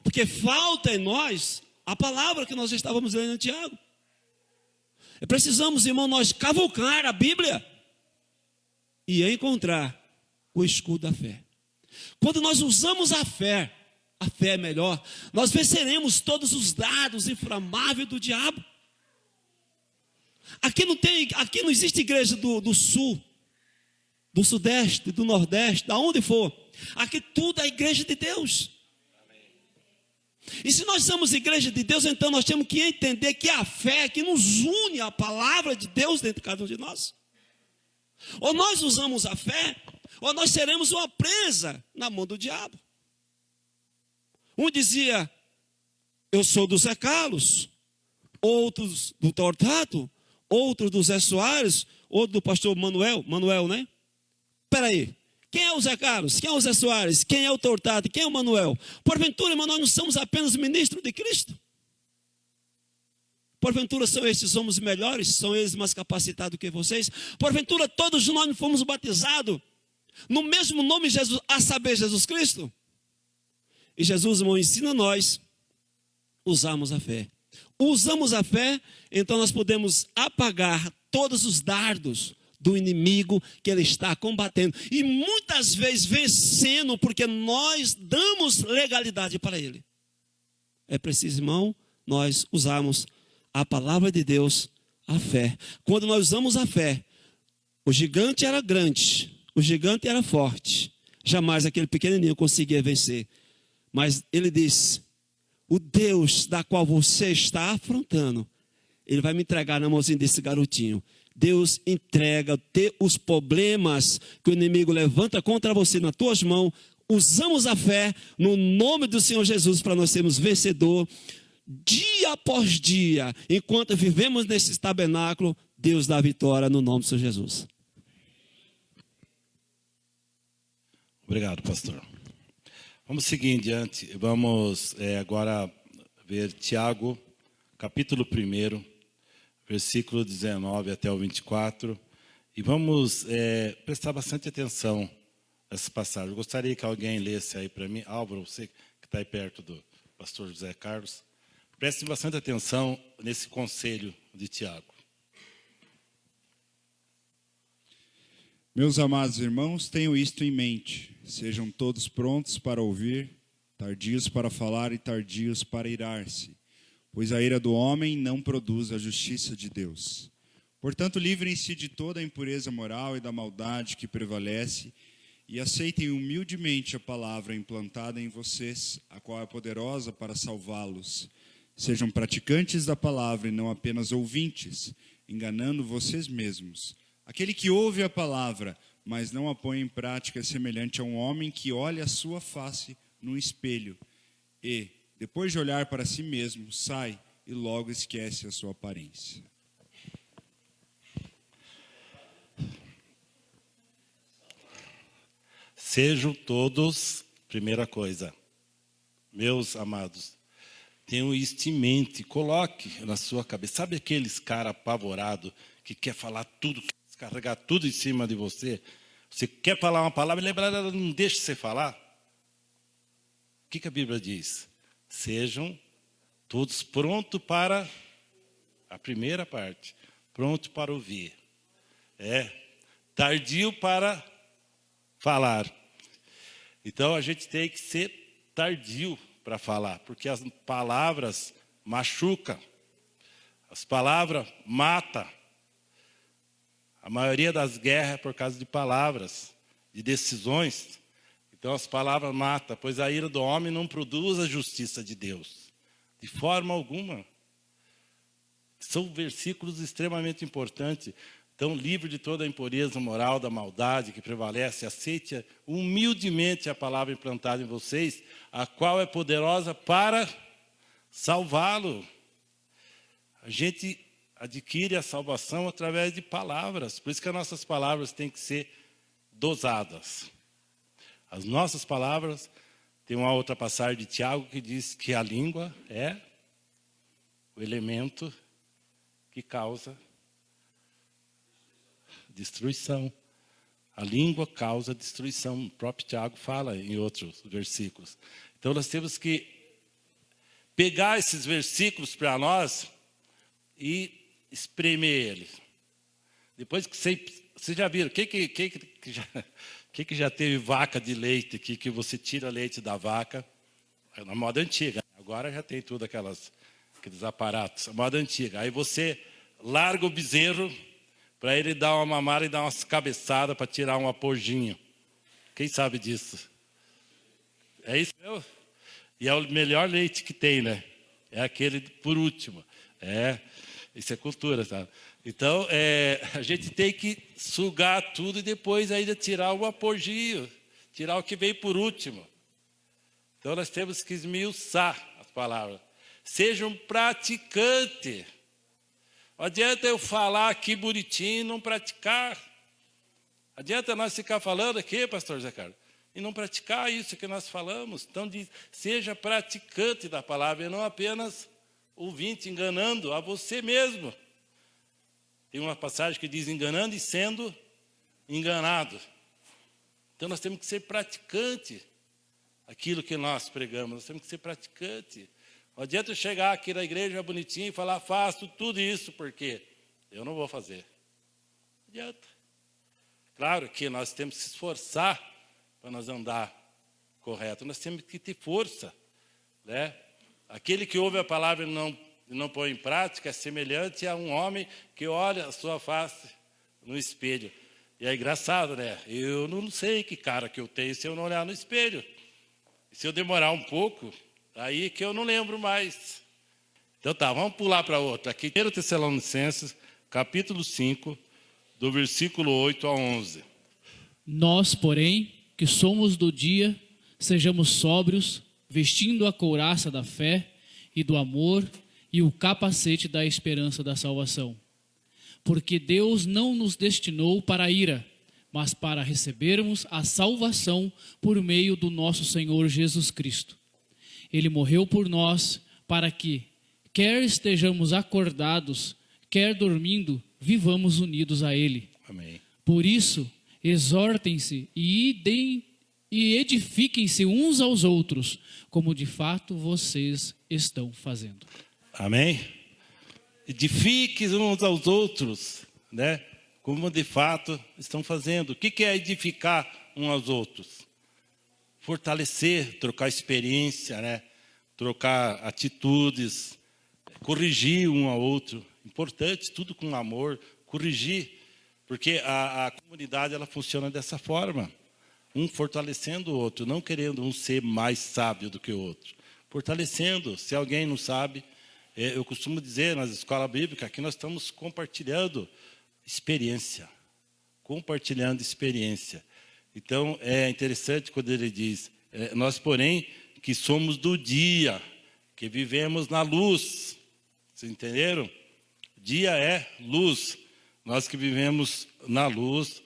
Porque falta em nós a palavra que nós estávamos lendo em Tiago. E precisamos, irmão, nós cavucar a Bíblia e encontrar o escudo da fé. Quando nós usamos a fé é melhor, nós venceremos todos os dardos inflamáveis do diabo. Aqui não existe igreja do sul, do sudeste, do nordeste, da onde for. Aqui tudo é igreja de Deus. E se nós somos igreja de Deus, então nós temos que entender que a fé que nos une à palavra de Deus dentro de cada um de nós. Ou nós usamos a fé, ou nós seremos uma presa na mão do diabo. Um dizia, eu sou do Zé Carlos, outros do Tortato, outros do Zé Soares, outro do pastor Manuel, né? Espera aí, quem é o Zé Carlos? Quem é o Zé Soares? Quem é o Tortato? Quem é o Manuel? Porventura, irmão, nós não somos apenas ministros de Cristo? Porventura são estes homens melhores? São eles mais capacitados que vocês? Porventura todos nós fomos batizados no mesmo nome de Jesus, a saber, Jesus Cristo? E Jesus, irmão, ensina a nós usarmos a fé. Usamos a fé, então nós podemos apagar todos os dardos do inimigo que ele está combatendo. E muitas vezes vencendo, porque nós damos legalidade para ele. É preciso, irmão, nós usarmos a palavra de Deus, a fé. Quando nós usamos a fé, o gigante era grande, o gigante era forte. Jamais aquele pequenininho conseguia vencer. Mas ele disse, o Deus da qual você está afrontando, ele vai me entregar na mãozinha desse garotinho. Deus entrega os problemas que o inimigo levanta contra você nas tuas mãos. Usamos a fé no nome do Senhor Jesus para nós sermos vencedor. Dia após dia, enquanto vivemos nesse tabernáculo, Deus dá vitória no nome do Senhor Jesus. Obrigado, pastor. Vamos seguir em diante. Vamos agora ver Tiago, capítulo 1, versículo 19 até o 24. E vamos prestar bastante atenção nessa passagem. Eu gostaria que alguém lesse aí para mim. Álvaro, você que está aí perto do pastor José Carlos. Preste bastante atenção nesse conselho de Tiago. Meus amados irmãos, tenham isto em mente. Sejam todos prontos para ouvir, tardios para falar e tardios para irar-se. Pois a ira do homem não produz a justiça de Deus. Portanto, livrem-se de toda a impureza moral e da maldade que prevalece, e aceitem humildemente a palavra implantada em vocês, a qual é poderosa para salvá-los. Sejam praticantes da palavra e não apenas ouvintes, enganando vocês mesmos. Aquele que ouve a palavra, mas não a põe em prática, é semelhante a um homem que olha a sua face num espelho e, depois de olhar para si mesmo, sai e logo esquece a sua aparência. Sejam todos, primeira coisa, meus amados, tenham isto em mente, coloque na sua cabeça. Sabe aqueles cara apavorado que quer falar tudo, quer descarregar tudo em cima de você? Você quer falar uma palavra e lembrar, ela não deixa você falar? O que a Bíblia diz? Sejam todos prontos para a primeira parte, pronto para ouvir. Tardio para falar. Então a gente tem que ser tardio para falar, porque as palavras machucam, as palavras matam. A maioria das guerras é por causa de palavras, de decisões. Então as palavras matam, pois a ira do homem não produz a justiça de Deus, de forma alguma. São versículos extremamente importantes. Então, livre de toda a impureza moral, da maldade que prevalece, aceite humildemente a palavra implantada em vocês, a qual é poderosa para salvá-lo. A gente adquire a salvação através de palavras. Por isso que as nossas palavras têm que ser dosadas. As nossas palavras, tem uma outra passagem de Tiago que diz que a língua é o elemento que causa destruição. A língua causa destruição. O próprio Tiago fala em outros versículos. Então nós temos que pegar esses versículos para nós e espremer eles. Depois que vocês já viram, que já teve vaca de leite aqui, que você tira leite da vaca, na moda antiga. Agora já tem tudo aqueles aparatos, a moda antiga. Aí você larga o bezerro para ele dar uma mamada e dar umas cabeçadas para tirar um apojinho. Quem sabe disso? É isso mesmo? E é o melhor leite que tem, né? É aquele por último. Isso é cultura, sabe? Então, a gente tem que sugar tudo e depois ainda tirar o apogio, tirar o que veio por último. Então, nós temos que esmiuçar as palavras. Seja um praticante. Não adianta eu falar aqui bonitinho e não praticar. Adianta nós ficar falando aqui, pastor Zé Carlos, e não praticar isso que nós falamos. Então, seja praticante da palavra e não apenas ouvinte, enganando a você mesmo. Tem uma passagem que diz enganando e sendo enganado. Então nós temos que ser praticante aquilo que nós pregamos, nós temos que ser praticante. Não adianta eu chegar aqui na igreja bonitinho e falar, faço tudo isso, porque eu não vou fazer. Não adianta. Claro que nós temos que se esforçar para nós andar correto, nós temos que ter força, né? Aquele que ouve a palavra e não põe em prática é semelhante a um homem que olha a sua face no espelho. E é engraçado, né? Eu não sei que cara que eu tenho se eu não olhar no espelho. E se eu demorar um pouco, aí que eu não lembro mais. Então tá, vamos pular para outra. Aqui, 1 Tessalonicenses, capítulo 5, do versículo 8 a 11. Nós, porém, que somos do dia, sejamos sóbrios, vestindo a couraça da fé e do amor e o capacete da esperança da salvação. Porque Deus não nos destinou para a ira, mas para recebermos a salvação por meio do nosso Senhor Jesus Cristo. Ele morreu por nós para que, quer estejamos acordados, quer dormindo, vivamos unidos a Ele. Amém. Por isso, exortem-se e edifiquem-se uns aos outros, como de fato vocês estão fazendo. Amém? Edifiquem uns aos outros, né? Como de fato estão fazendo. O que é edificar uns aos outros? Fortalecer, trocar experiência, né? Trocar atitudes, corrigir um ao outro. Importante, tudo com amor, corrigir. Porque a comunidade ela funciona dessa forma. um fortalecendo o outro, não querendo um ser mais sábio do que o outro. Fortalecendo. Se alguém não sabe, eu costumo dizer nas escolas bíblicas que nós estamos compartilhando experiência. Compartilhando experiência. Então, é interessante quando ele diz, nós, porém, que somos do dia, que vivemos na luz. Vocês entenderam? Dia é luz. Nós que vivemos na luz,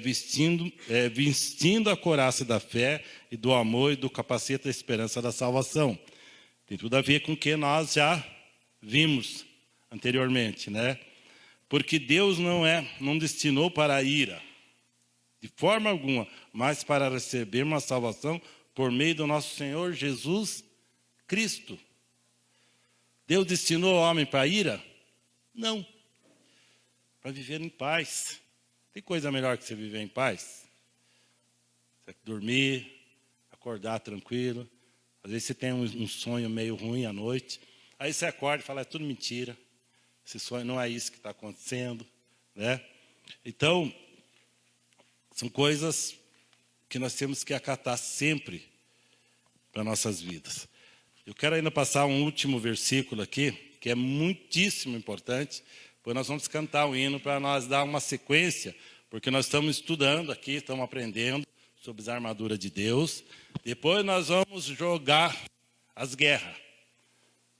vestindo a couraça da fé e do amor e do capacete da esperança da salvação. Tem tudo a ver com o que nós já vimos anteriormente, né? Porque Deus não destinou para a ira, de forma alguma, mas para recebermos a salvação por meio do nosso Senhor Jesus Cristo. Deus destinou o homem para a ira? Não. Para viver em paz. Tem coisa melhor que você viver em paz? Você dormir, acordar tranquilo. Às vezes você tem um sonho meio ruim à noite. Aí você acorda e fala, é tudo mentira. Esse sonho não é isso que está acontecendo, né? Então, são coisas que nós temos que acatar sempre para nossas vidas. Eu quero ainda passar um último versículo aqui, que é muitíssimo importante, pois nós vamos cantar o hino para nós dar uma sequência, porque nós estamos estudando aqui, estamos aprendendo sobre a armadura de Deus. Depois nós vamos jogar as guerras,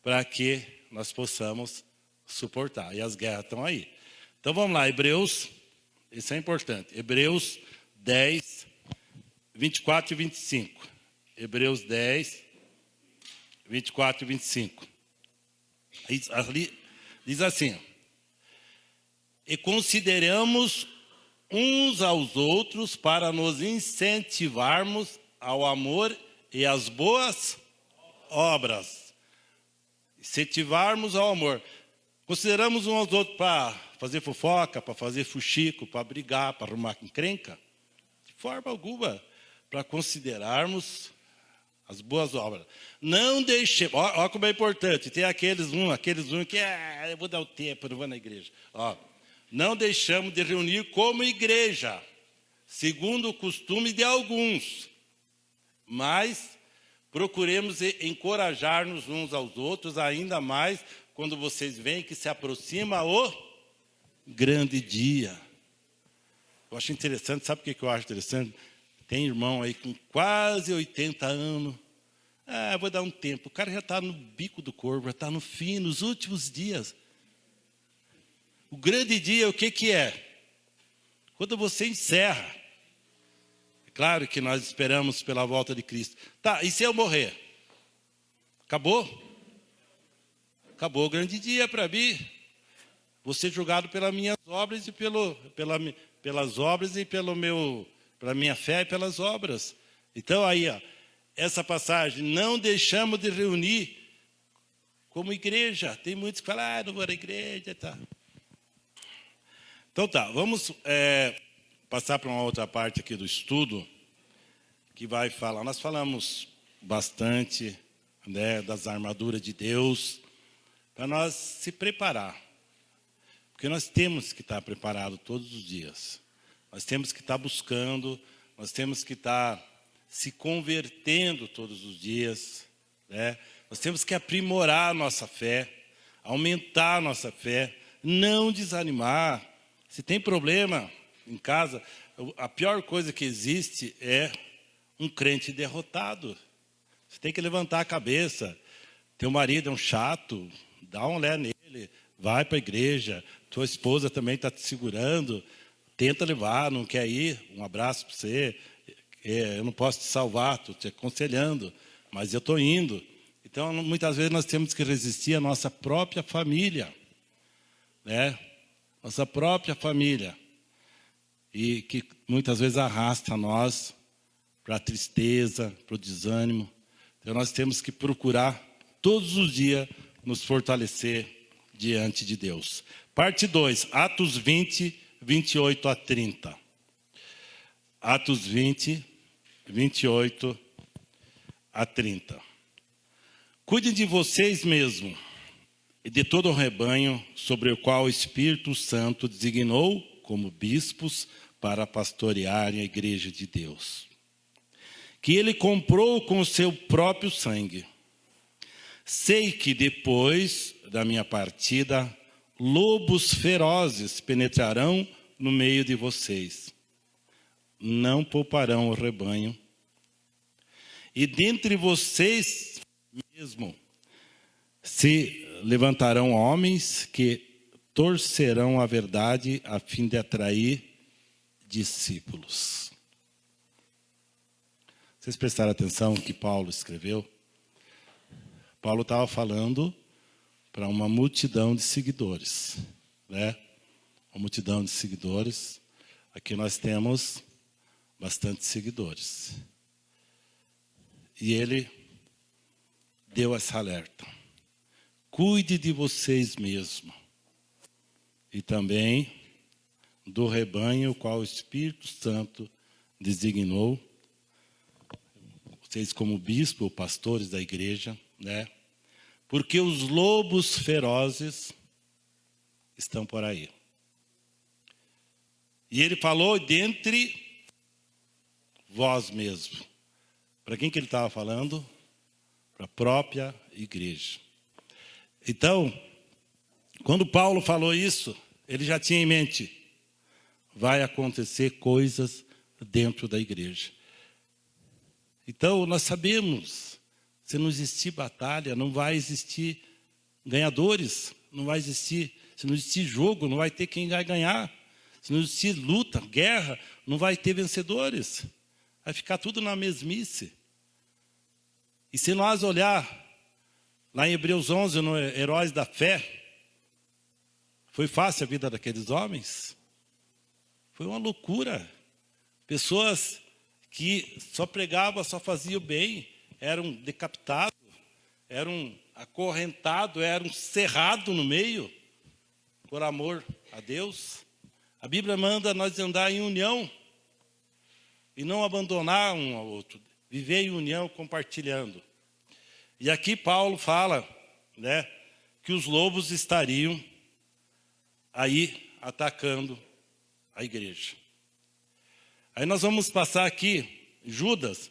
para que nós possamos suportar. E as guerras estão aí. Então vamos lá, Hebreus, isso é importante. Hebreus 10, 24 e 25. Hebreus 10, 24 e 25. Ali diz assim: e consideramos uns aos outros para nos incentivarmos ao amor e às boas obras. Incentivarmos ao amor. Consideramos uns aos outros para fazer fofoca, para fazer fuxico, para brigar, para arrumar encrenca? De forma alguma. Para considerarmos as boas obras. Não deixemos, olha como é importante, tem aqueles que eu vou dar o tempo, eu não vou na igreja. Não deixamos de reunir como igreja, segundo o costume de alguns, mas procuremos encorajar-nos uns aos outros, ainda mais quando vocês veem que se aproxima o grande dia. Eu acho interessante, sabe o que eu acho interessante? Tem irmão aí com quase 80 anos. Vou dar um tempo. O cara já está no bico do corpo, já está no fim, nos últimos dias. O grande dia, o que é? Quando você encerra. É claro que nós esperamos pela volta de Cristo. Tá, e se eu morrer? Acabou? Acabou o grande dia para mim. Vou ser julgado pelas minhas obras e pelas obras e pela minha fé e pelas obras. Então aí, essa passagem, não deixamos de reunir como igreja. Tem muitos que falam, não vou na igreja, tá. Então tá, vamos passar para uma outra parte aqui do estudo, que vai falar, nós falamos bastante, né, das armaduras de Deus, para nós se preparar. Porque nós temos que estar preparados todos os dias. Nós temos que estar buscando, nós temos que estar se convertendo todos os dias, né? Nós temos que aprimorar a nossa fé, aumentar a nossa fé, não desanimar. Se tem problema em casa, a pior coisa que existe é um crente derrotado. Você tem que levantar a cabeça. Teu marido é um chato, dá um olé nele, vai para a igreja, tua esposa também está te segurando, tenta levar, não quer ir, um abraço para você, eu não posso te salvar, estou te aconselhando, mas eu estou indo. Então, muitas vezes nós temos que resistir à nossa própria família, né? Nossa própria família, e que muitas vezes arrasta nós para a tristeza, para o desânimo. Então, nós temos que procurar todos os dias nos fortalecer diante de Deus. Parte 2, Atos 20, 28 a 30. Atos 20, 28 a 30. Cuidem de vocês mesmos e de todo o rebanho sobre o qual o Espírito Santo designou como bispos para pastorearem a igreja de Deus. que ele comprou com o seu próprio sangue. Sei que depois da minha partida, lobos ferozes penetrarão no meio de vocês. Não pouparão o rebanho. E dentre vocês mesmo se levantarão homens que torcerão a verdade a fim de atrair discípulos. Vocês prestaram atenção no que Paulo escreveu? Paulo estava falando para uma multidão de seguidores, né? Uma multidão de seguidores. Aqui nós temos bastante seguidores. E ele deu essa alerta. Cuide de vocês mesmos. E também do rebanho qual o Espírito Santo designou. Vocês como bispo, pastores da igreja, né? Porque os lobos ferozes estão por aí. E ele falou dentre vós mesmos. Para quem que ele estava falando? Para a própria igreja. Então, quando Paulo falou isso, ele já tinha em mente, vai acontecer coisas dentro da igreja. Então, nós sabemos, se não existir batalha, não vai existir ganhadores, não vai existir, se não existir jogo, não vai ter quem vai ganhar. Se não existir luta, guerra, não vai ter vencedores. Vai ficar tudo na mesmice. E se nós olhar lá em Hebreus 11, no Heróis da Fé, foi fácil a vida daqueles homens? Foi uma loucura. Pessoas que só pregavam, só faziam bem, eram decapitados, eram acorrentados, eram cerrados no meio, por amor a Deus. A Bíblia manda nós andar em união e não abandonar um ao outro. Viver em união, compartilhando. E aqui Paulo fala, né, que os lobos estariam aí atacando a igreja. Aí nós vamos passar aqui, Judas.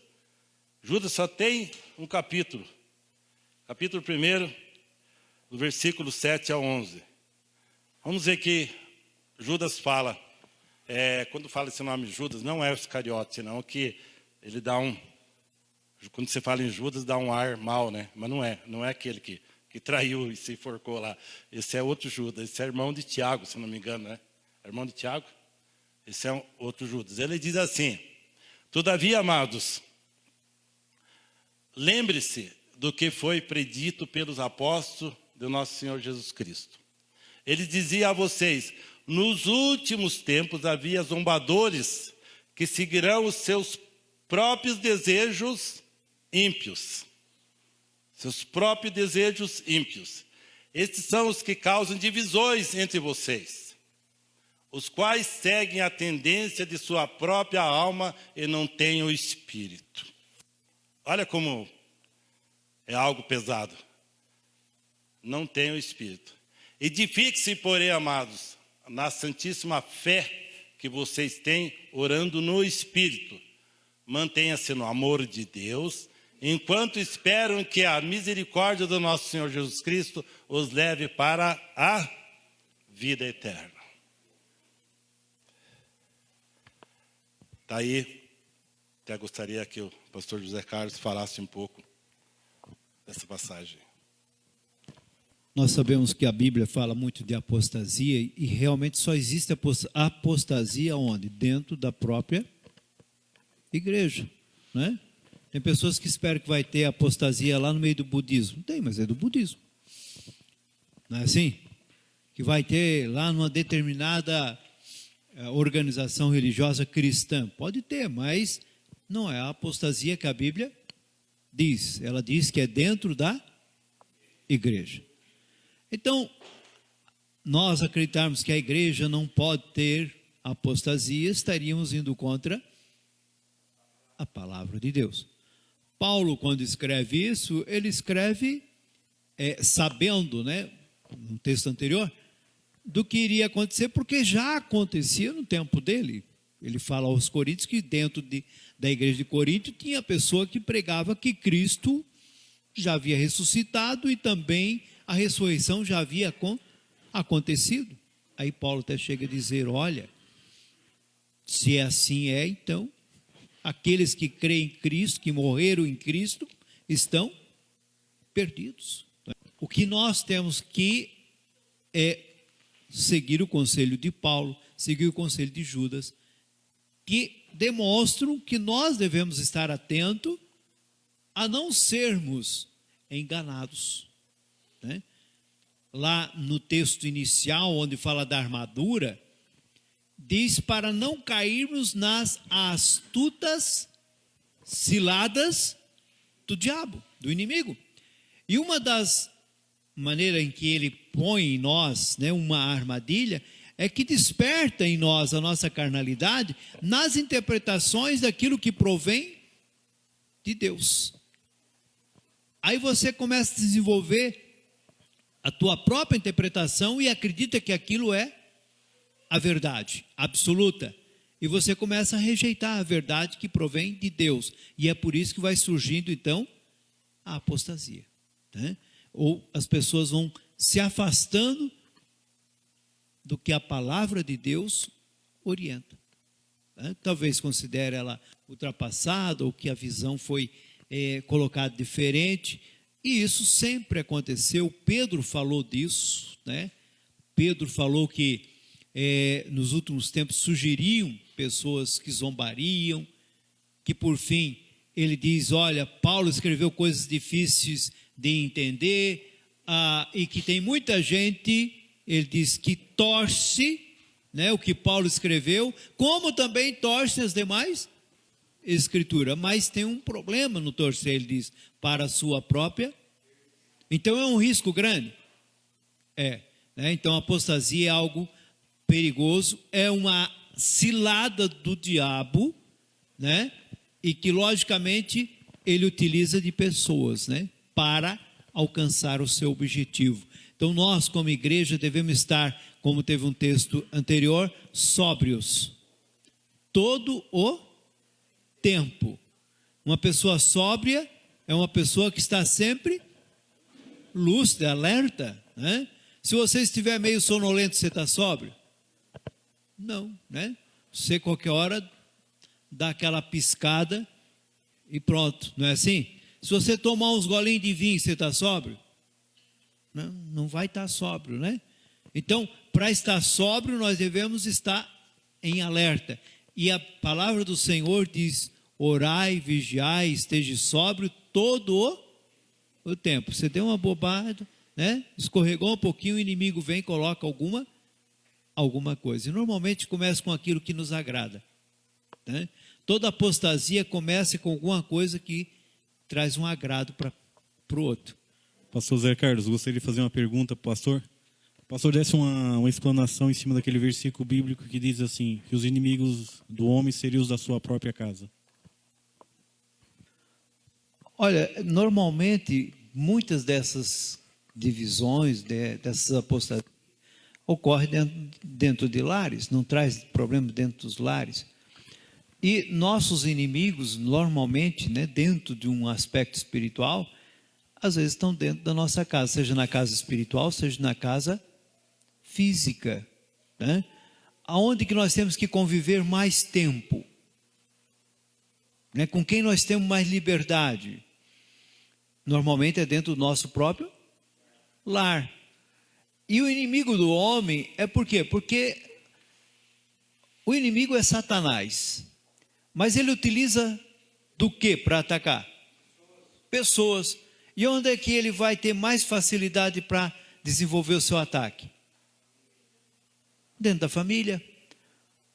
Judas só tem um capítulo. Capítulo 1, do versículo 7 ao 11. Vamos ver que Judas fala. Quando fala esse nome Judas, não é o Iscariote, não, que ele dá um... Quando você fala em Judas, dá um ar mal, né? Mas não é aquele que traiu e se enforcou lá. Esse é outro Judas, esse é irmão de Tiago, se não me engano, né? É irmão de Tiago? Esse é outro Judas. Ele diz assim: todavia, amados, lembre-se do que foi predito pelos apóstolos do nosso Senhor Jesus Cristo. Ele dizia a vocês: nos últimos tempos havia zombadores que seguirão os seus próprios desejos ímpios. Seus próprios desejos ímpios. Estes são os que causam divisões entre vocês, os quais seguem a tendência de sua própria alma e não têm o Espírito. Olha como é algo pesado. Não tem o Espírito. Edifique-se, porém, amados, na santíssima fé que vocês têm, orando no Espírito. Mantenha-se no amor de Deus, enquanto esperam que a misericórdia do nosso Senhor Jesus Cristo os leve para a vida eterna. Está aí, até gostaria que o pastor José Carlos falasse um pouco dessa passagem. Nós sabemos que a Bíblia fala muito de apostasia e realmente só existe apostasia onde? Dentro da própria igreja, né? Tem pessoas que esperam que vai ter apostasia lá no meio do budismo. Não tem, mas é do budismo. Não é assim? Que vai ter lá numa determinada organização religiosa cristã. Pode ter, mas não é a apostasia que a Bíblia diz. Ela diz que é dentro da igreja. Então, nós acreditarmos que a igreja não pode ter apostasia, estaríamos indo contra a palavra de Deus. Paulo, quando escreve isso, ele escreve sabendo, né, no texto anterior, do que iria acontecer, porque já acontecia no tempo dele. Ele fala aos coríntios que dentro da igreja de Corinto tinha pessoa que pregava que Cristo já havia ressuscitado e também a ressurreição já havia acontecido. Aí Paulo até chega a dizer, olha, se assim é, então, aqueles que creem em Cristo, que morreram em Cristo, estão perdidos. O que nós temos que é seguir o conselho de Paulo, seguir o conselho de Judas, que demonstram que nós devemos estar atentos a não sermos enganados, né? Lá no texto inicial, onde fala da armadura, diz para não cairmos nas astutas ciladas do diabo, do inimigo. E uma das maneiras em que ele põe em nós, né, uma armadilha, é que desperta em nós a nossa carnalidade nas interpretações daquilo que provém de Deus. Aí você começa a desenvolver a tua própria interpretação e acredita que aquilo é a verdade absoluta. E você começa a rejeitar a verdade que provém de Deus. E é por isso que vai surgindo, então, a apostasia, né? Ou as pessoas vão se afastando do que a palavra de Deus orienta, né? Talvez considere ela ultrapassada ou que a visão foi colocada diferente. E isso sempre aconteceu. Pedro falou disso, né? Pedro falou que nos últimos tempos surgiriam pessoas que zombariam, que por fim ele diz, olha, Paulo escreveu coisas difíceis de entender, e que tem muita gente, ele diz, que torce, né, o que Paulo escreveu, como também torce as demais escrituras, mas tem um problema no torcer, ele diz, para a sua própria. Então é um risco grande, né? Então a apostasia é algo perigoso, é uma cilada do diabo, né? E que logicamente ele utiliza de pessoas, né, para alcançar o seu objetivo. Então nós como igreja devemos estar, como teve um texto anterior, sóbrios todo o tempo. Uma pessoa sóbria é uma pessoa que está sempre lúcida, alerta, né? Se você estiver meio sonolento, você está sóbrio? Não, né? Você qualquer hora dá aquela piscada e pronto, não é assim? Se você tomar uns golinhos de vinho, você está sóbrio? Não, não vai estar sóbrio, né? Então, para estar sóbrio, nós devemos estar em alerta. E a palavra do Senhor diz, orai, vigiai, esteja sóbrio todo o tempo. Você deu uma bobada, né? Escorregou um pouquinho, o inimigo vem e coloca alguma coisa. E normalmente começa com aquilo que nos agrada, né? Toda apostasia começa com alguma coisa que traz um agrado para o outro. Pastor Zé Carlos, gostaria de fazer uma pergunta para o pastor. O pastor desse uma explanação em cima daquele versículo bíblico que diz assim, que os inimigos do homem seriam os da sua própria casa. Olha, normalmente, muitas dessas divisões, dessas apostasias, ocorrem dentro de lares, não traz problema dentro dos lares. E nossos inimigos, normalmente, né, dentro de um aspecto espiritual, às vezes estão dentro da nossa casa, seja na casa espiritual, seja na casa física, né? Aonde que nós temos que conviver mais tempo, né? Com quem nós temos mais liberdade? Normalmente é dentro do nosso próprio lar. E o inimigo do homem é por quê? Porque o inimigo é Satanás. Mas ele utiliza do que para atacar? Pessoas. E onde é que ele vai ter mais facilidade para desenvolver o seu ataque? Dentro da família.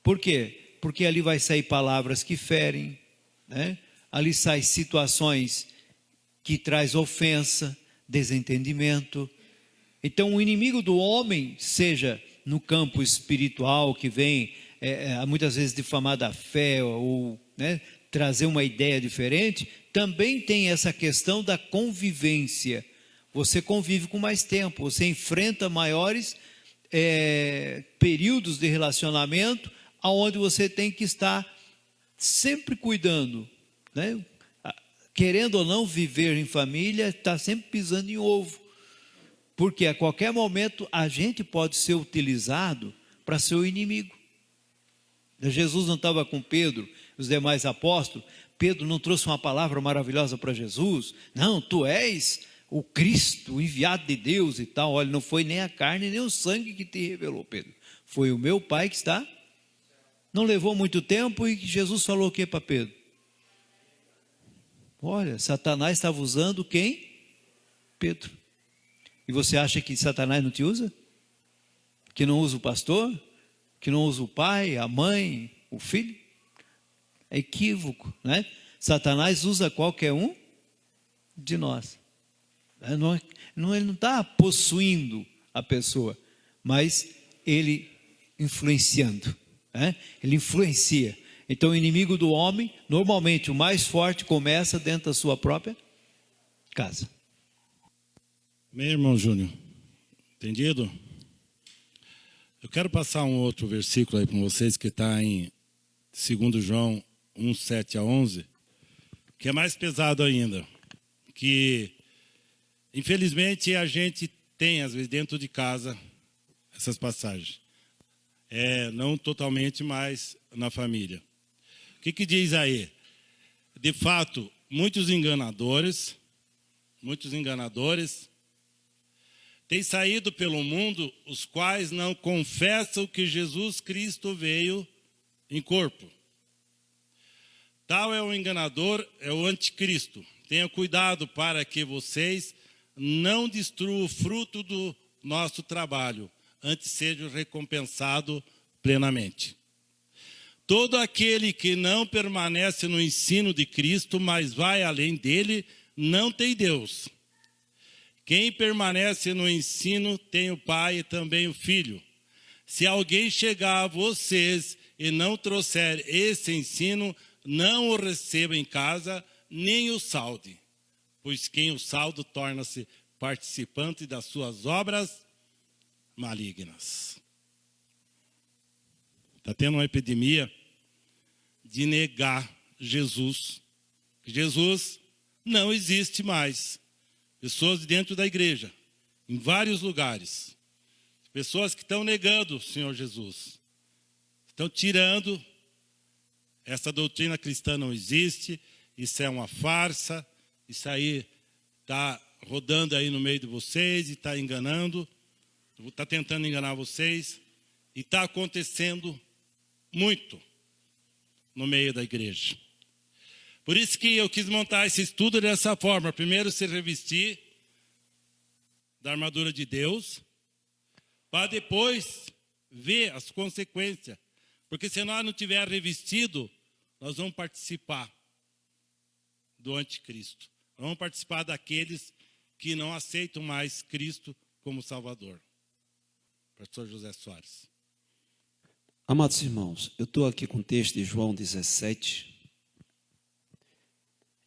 Por quê? Porque ali vai sair palavras que ferem, né? Ali saem situações que traz ofensa, desentendimento. Então o inimigo do homem, seja no campo espiritual, que vem muitas vezes difamar da fé ou, né, trazer uma ideia diferente, também tem essa questão da convivência. Você convive com mais tempo, você enfrenta maiores períodos de relacionamento, aonde você tem que estar sempre cuidando, né? Querendo ou não viver em família, está sempre pisando em ovo, porque a qualquer momento a gente pode ser utilizado para ser o inimigo. Jesus não estava com Pedro, os demais apóstolos. Pedro não trouxe uma palavra maravilhosa para Jesus. Não, tu és o Cristo, o enviado de Deus e tal. Olha, não foi nem a carne nem o sangue que te revelou, Pedro. Foi o meu Pai que está. Não levou muito tempo e Jesus falou o que para Pedro? Olha, Satanás estava usando quem? Pedro. E você acha que Satanás não te usa? Que não usa o pastor? Que não usa o pai, a mãe, o filho? É equívoco, né? Satanás usa qualquer um de nós. Ele não está possuindo a pessoa, mas ele influenciando, né? Ele influencia. Então, o inimigo do homem, normalmente o mais forte, começa dentro da sua própria casa. Meu irmão Júnior, entendido? Eu quero passar um outro versículo aí para vocês, que está em 2 João 1, 7 a 11, que é mais pesado ainda, que infelizmente a gente tem, às vezes, dentro de casa, essas passagens. Não totalmente, mas na família. O que diz aí? De fato, muitos enganadores têm saído pelo mundo, os quais não confessam que Jesus Cristo veio em corpo. Tal é o enganador, é o anticristo. Tenha cuidado para que vocês não destruam o fruto do nosso trabalho, antes seja recompensado plenamente. Todo aquele que não permanece no ensino de Cristo, mas vai além dele, não tem Deus. Quem permanece no ensino tem o Pai e também o Filho. Se alguém chegar a vocês e não trouxer esse ensino, não o receba em casa, nem o salde. Pois quem o salda torna-se participante das suas obras malignas. Está tendo uma epidemia de negar Jesus. Jesus não existe mais. Pessoas dentro da igreja, em vários lugares. Pessoas que estão negando o Senhor Jesus. Estão tirando. Essa doutrina cristã não existe. Isso é uma farsa. Isso aí está rodando aí no meio de vocês e está enganando. Está tentando enganar vocês. E está acontecendo muito no meio da igreja. Por isso que eu quis montar esse estudo dessa forma. Primeiro, se revestir da armadura de Deus, para depois ver as consequências. Porque se nós não tiver revestido, nós vamos participar do anticristo. Nós vamos participar daqueles que não aceitam mais Cristo como Salvador. Pastor José Soares. Amados irmãos, eu estou aqui com o texto de João 17.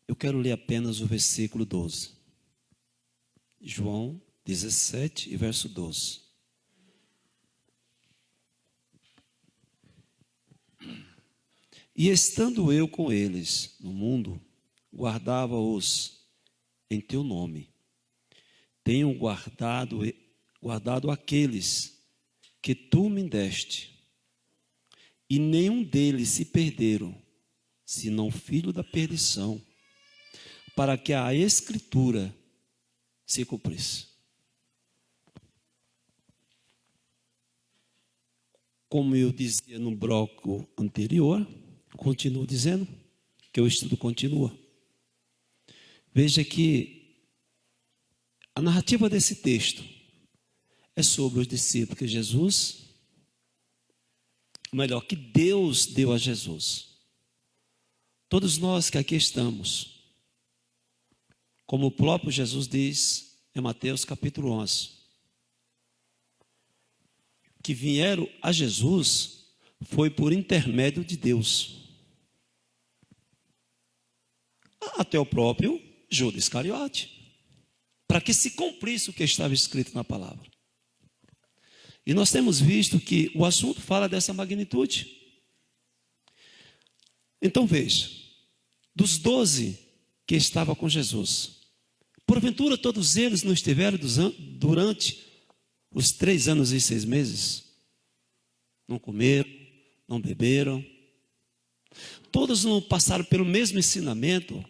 Eu quero ler apenas o versículo 12. João 17 e verso 12. E estando eu com eles no mundo, guardava-os em teu nome. Tenho guardado aqueles que tu me deste. E nenhum deles se perderam, senão o filho da perdição, para que a Escritura se cumprisse. Como eu dizia no bloco anterior, continuo dizendo que o estudo continua. Veja que a narrativa desse texto é sobre os discípulos que Jesus, ou melhor, que Deus deu a Jesus. Todos nós que aqui estamos, como o próprio Jesus diz em Mateus capítulo 11, que vieram a Jesus foi por intermédio de Deus. Até o próprio Judas Iscariote, para que se cumprisse o que estava escrito na palavra. E nós temos visto que o assunto fala dessa magnitude. Então veja, dos 12 que estavam com Jesus, porventura todos eles não estiveram durante os 3 anos e 6 meses? Não comeram, não beberam, todos não passaram pelo mesmo ensinamento?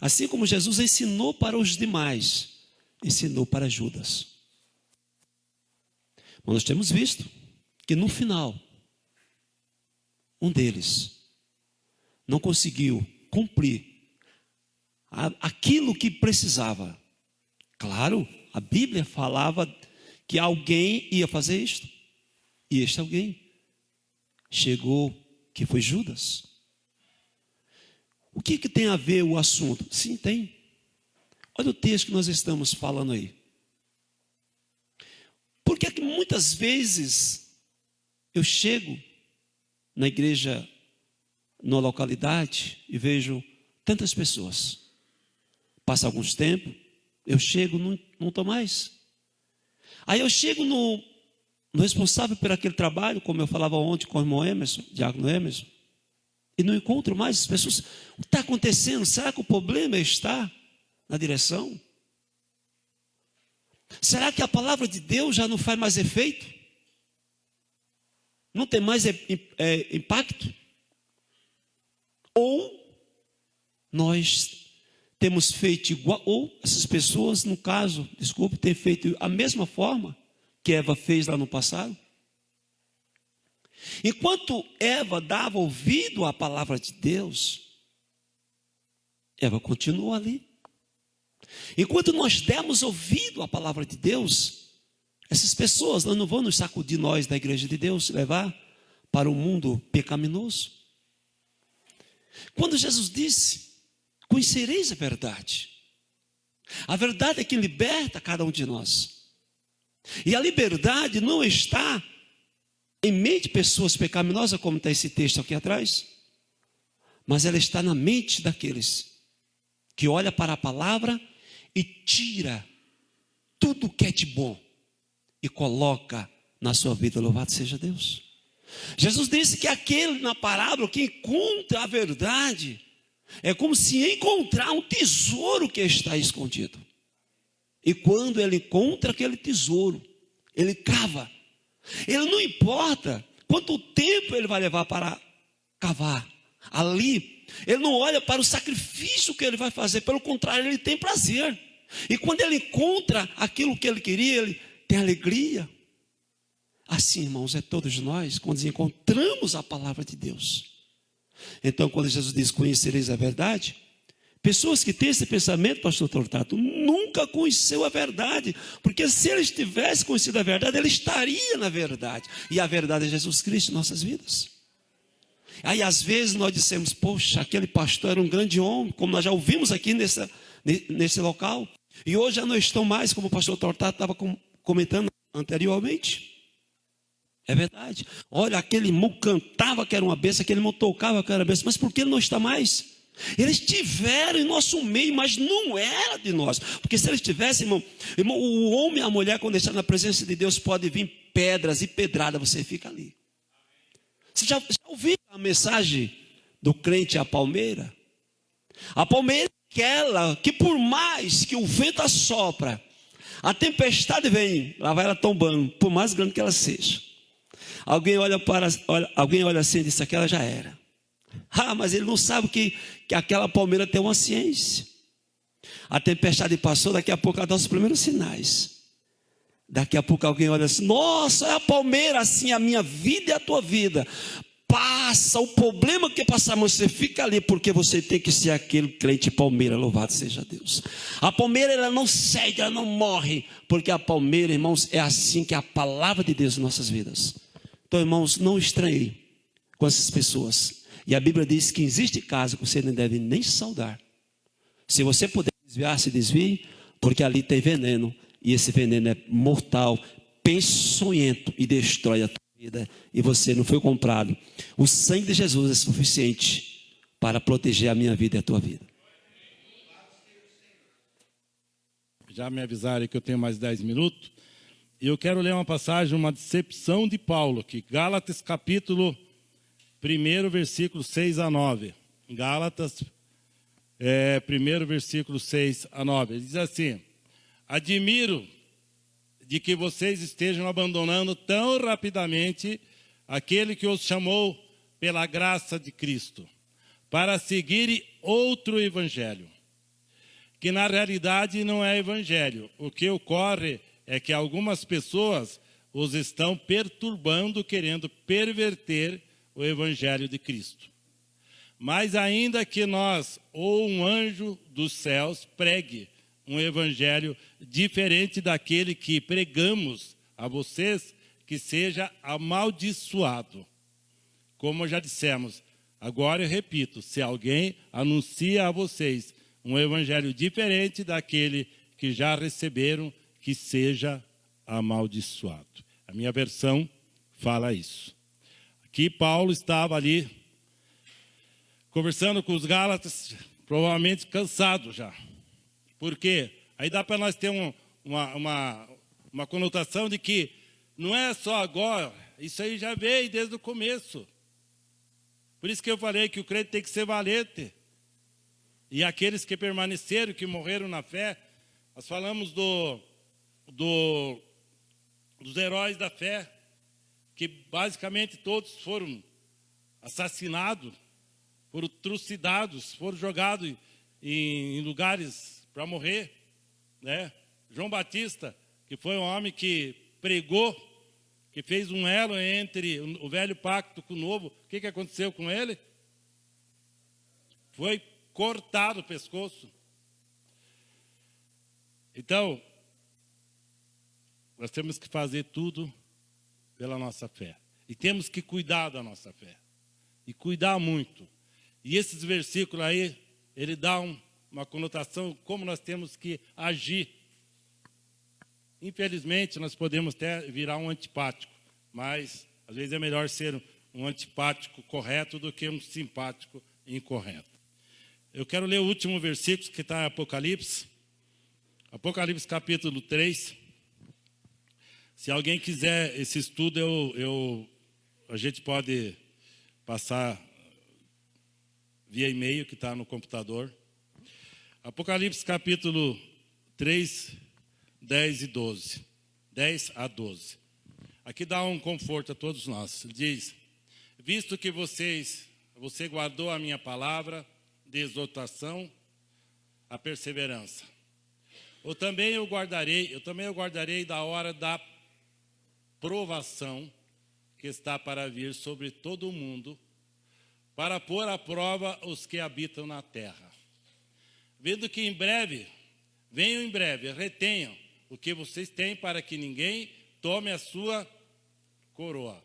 Assim como Jesus ensinou para os demais, ensinou para Judas. Mas nós temos visto que no final, um deles não conseguiu cumprir aquilo que precisava. Claro, a Bíblia falava que alguém ia fazer isto. E este alguém chegou, que foi Judas. O que tem a ver o assunto? Sim, tem. Olha o texto que nós estamos falando aí. Porque é que muitas vezes eu chego na igreja, na localidade, e vejo tantas pessoas. Passa alguns tempos, eu chego, não estou mais. Aí eu chego no responsável por aquele trabalho, como eu falava ontem com o irmão Emerson, Diácono Emerson, e não encontro mais as pessoas. O que está acontecendo? Será que o problema está na direção? Será que a palavra de Deus já não faz mais efeito? Não tem mais impacto? Ou nós temos feito igual, ou essas pessoas, no caso, desculpe, têm feito a mesma forma que Eva fez lá no passado? Enquanto Eva dava ouvido à palavra de Deus, Eva continuou ali. Enquanto nós demos ouvido à palavra de Deus, essas pessoas não vão nos sacudir, nós da igreja de Deus, levar para o mundo pecaminoso. Quando Jesus disse: conhecereis a verdade. A verdade é que liberta cada um de nós. E a liberdade não está em meio de pessoas pecaminosas, como está esse texto aqui atrás, mas ela está na mente daqueles que olha para a palavra e tira tudo que é de bom e coloca na sua vida. Louvado seja Deus. Jesus disse que aquele na parábola que encontra a verdade é como se encontrar um tesouro que está escondido. E quando ele encontra aquele tesouro, ele cava. Ele não importa quanto tempo ele vai levar para cavar. Ali, ele não olha para o sacrifício que ele vai fazer. Pelo contrário, ele tem prazer. E quando ele encontra aquilo que ele queria, ele tem alegria. Assim, irmãos, é todos nós, quando encontramos a palavra de Deus. Então, quando Jesus diz: conhecereis a verdade, pessoas que têm esse pensamento, pastor Tortato, nunca conheceu a verdade, porque se ele tivesse conhecido a verdade, ele estaria na verdade, e a verdade é Jesus Cristo em nossas vidas. Aí às vezes nós dissemos: poxa, aquele pastor era um grande homem, como nós já ouvimos aqui nesse local, e hoje já não estão mais, como o pastor Tortato estava comentando anteriormente. É verdade. Olha, aquele irmão cantava que era uma bênção, aquele irmão tocava que era uma bênção, mas por que ele não está mais? Eles estiveram em nosso meio, mas não era de nós. Porque se eles estivessem, irmão, o homem e a mulher, quando está na presença de Deus, pode vir pedras e pedrada, você fica ali. Você já ouviu a mensagem do crente à palmeira? A palmeira é aquela que, por mais que o vento assopra, a tempestade vem, lá vai ela tombando, por mais grande que ela seja. Alguém olha assim e diz: aquela já era. Mas ele não sabe que aquela palmeira tem uma ciência. A tempestade passou, daqui a pouco ela dá os primeiros sinais. Daqui a pouco alguém olha assim: nossa, é a palmeira, assim a minha vida e a tua vida. Passa o problema que passamos, você fica ali, porque você tem que ser aquele crente palmeira. Louvado seja Deus. A palmeira, ela não cede, ela não morre, porque a palmeira, irmãos, é assim que é a palavra de Deus em nossas vidas. Então, irmãos, não estranhe com essas pessoas. E a Bíblia diz que existe caso que você não deve nem saudar. Se você puder desviar, se desvie, porque ali tem veneno, e esse veneno é mortal, peçonhento, e destrói a tua vida, e você não foi comprado. O sangue de Jesus é suficiente para proteger a minha vida e a tua vida. Já me avisaram que eu tenho mais 10 minutos. E eu quero ler uma passagem, uma decepção de Paulo aqui. Gálatas capítulo 1 versículo 6 a 9. Gálatas, 1 versículo 6 a 9. Ele diz assim: admiro de que vocês estejam abandonando tão rapidamente aquele que os chamou pela graça de Cristo, para seguirem outro evangelho, que na realidade não é evangelho. O que ocorre é que algumas pessoas os estão perturbando, querendo perverter o evangelho de Cristo. Mas ainda que nós ou um anjo dos céus pregue um evangelho diferente daquele que pregamos a vocês, que seja amaldiçoado. Como já dissemos, agora eu repito, se alguém anuncia a vocês um evangelho diferente daquele que já receberam, que seja amaldiçoado. A minha versão fala isso. Aqui Paulo estava ali conversando com os Gálatas, provavelmente cansado já. Por quê? Aí dá para nós ter uma conotação de que não é só agora, isso aí já veio desde o começo. Por isso que eu falei que o crente tem que ser valente. E aqueles que permaneceram, que morreram na fé, nós falamos dos heróis da fé, que basicamente todos foram assassinados, foram trucidados, foram jogados em lugares para morrer, né? João Batista, que foi um homem que pregou, que fez um elo entre o velho pacto com o novo. O que aconteceu com ele? Foi cortado o pescoço. Então, nós temos que fazer tudo pela nossa fé. E temos que cuidar da nossa fé. E cuidar muito. E esses versículos aí, ele dá uma conotação como nós temos que agir. Infelizmente, nós podemos até virar um antipático, mas às vezes é melhor ser um antipático correto do que um simpático incorreto. Eu quero ler o último versículo que está em Apocalipse. Apocalipse capítulo 3. Se alguém quiser esse estudo, a gente pode passar via e-mail que está no computador. Apocalipse capítulo 3, 10 e 12. 10 a 12. Aqui dá um conforto a todos nós. Diz: visto que você guardou a minha palavra de exortação, a perseverança. Eu também o guardarei da hora da provação que está para vir sobre todo o mundo, para pôr à prova os que habitam na terra. Vendo que venham em breve, retenham o que vocês têm, para que ninguém tome a sua coroa.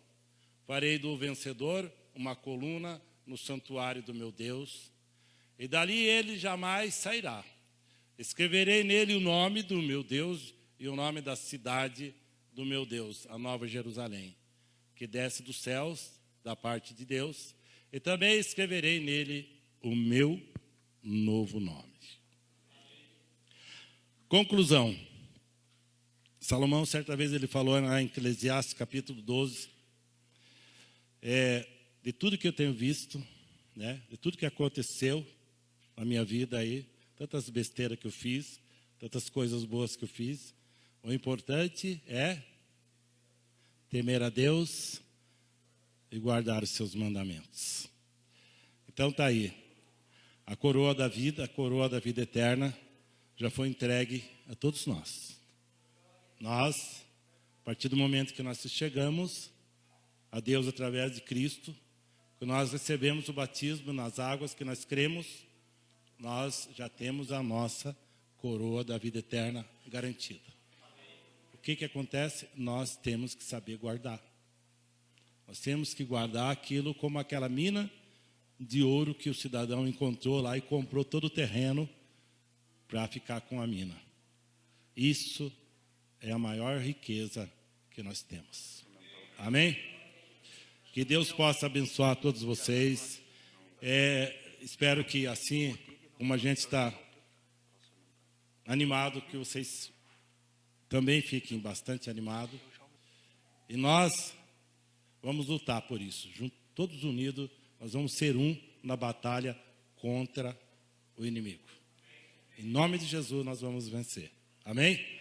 Farei do vencedor uma coluna no santuário do meu Deus, e dali ele jamais sairá. Escreverei nele o nome do meu Deus e o nome da cidade do meu Deus, a Nova Jerusalém, que desce dos céus, da parte de Deus, e também escreverei nele o meu novo nome. Conclusão. Salomão, certa vez, ele falou em Eclesiastes, capítulo 12, de tudo que eu tenho visto, né, de tudo que aconteceu na minha vida aí, tantas besteiras que eu fiz, tantas coisas boas que eu fiz, o importante é temer a Deus e guardar os seus mandamentos. Então está aí, a coroa da vida eterna, já foi entregue a todos nós. Nós, a partir do momento que nós chegamos a Deus através de Cristo, que nós recebemos o batismo nas águas, que nós cremos, nós já temos a nossa coroa da vida eterna garantida. O que acontece? Nós temos que saber guardar. Nós temos que guardar aquilo como aquela mina de ouro que o cidadão encontrou lá e comprou todo o terreno para ficar com a mina. Isso é a maior riqueza que nós temos. Amém? Que Deus possa abençoar todos vocês. Espero que assim, como a gente está animado, que vocês também fiquem bastante animados. E nós vamos lutar por isso, todos unidos, nós vamos ser um na batalha contra o inimigo. Em nome de Jesus nós vamos vencer. Amém?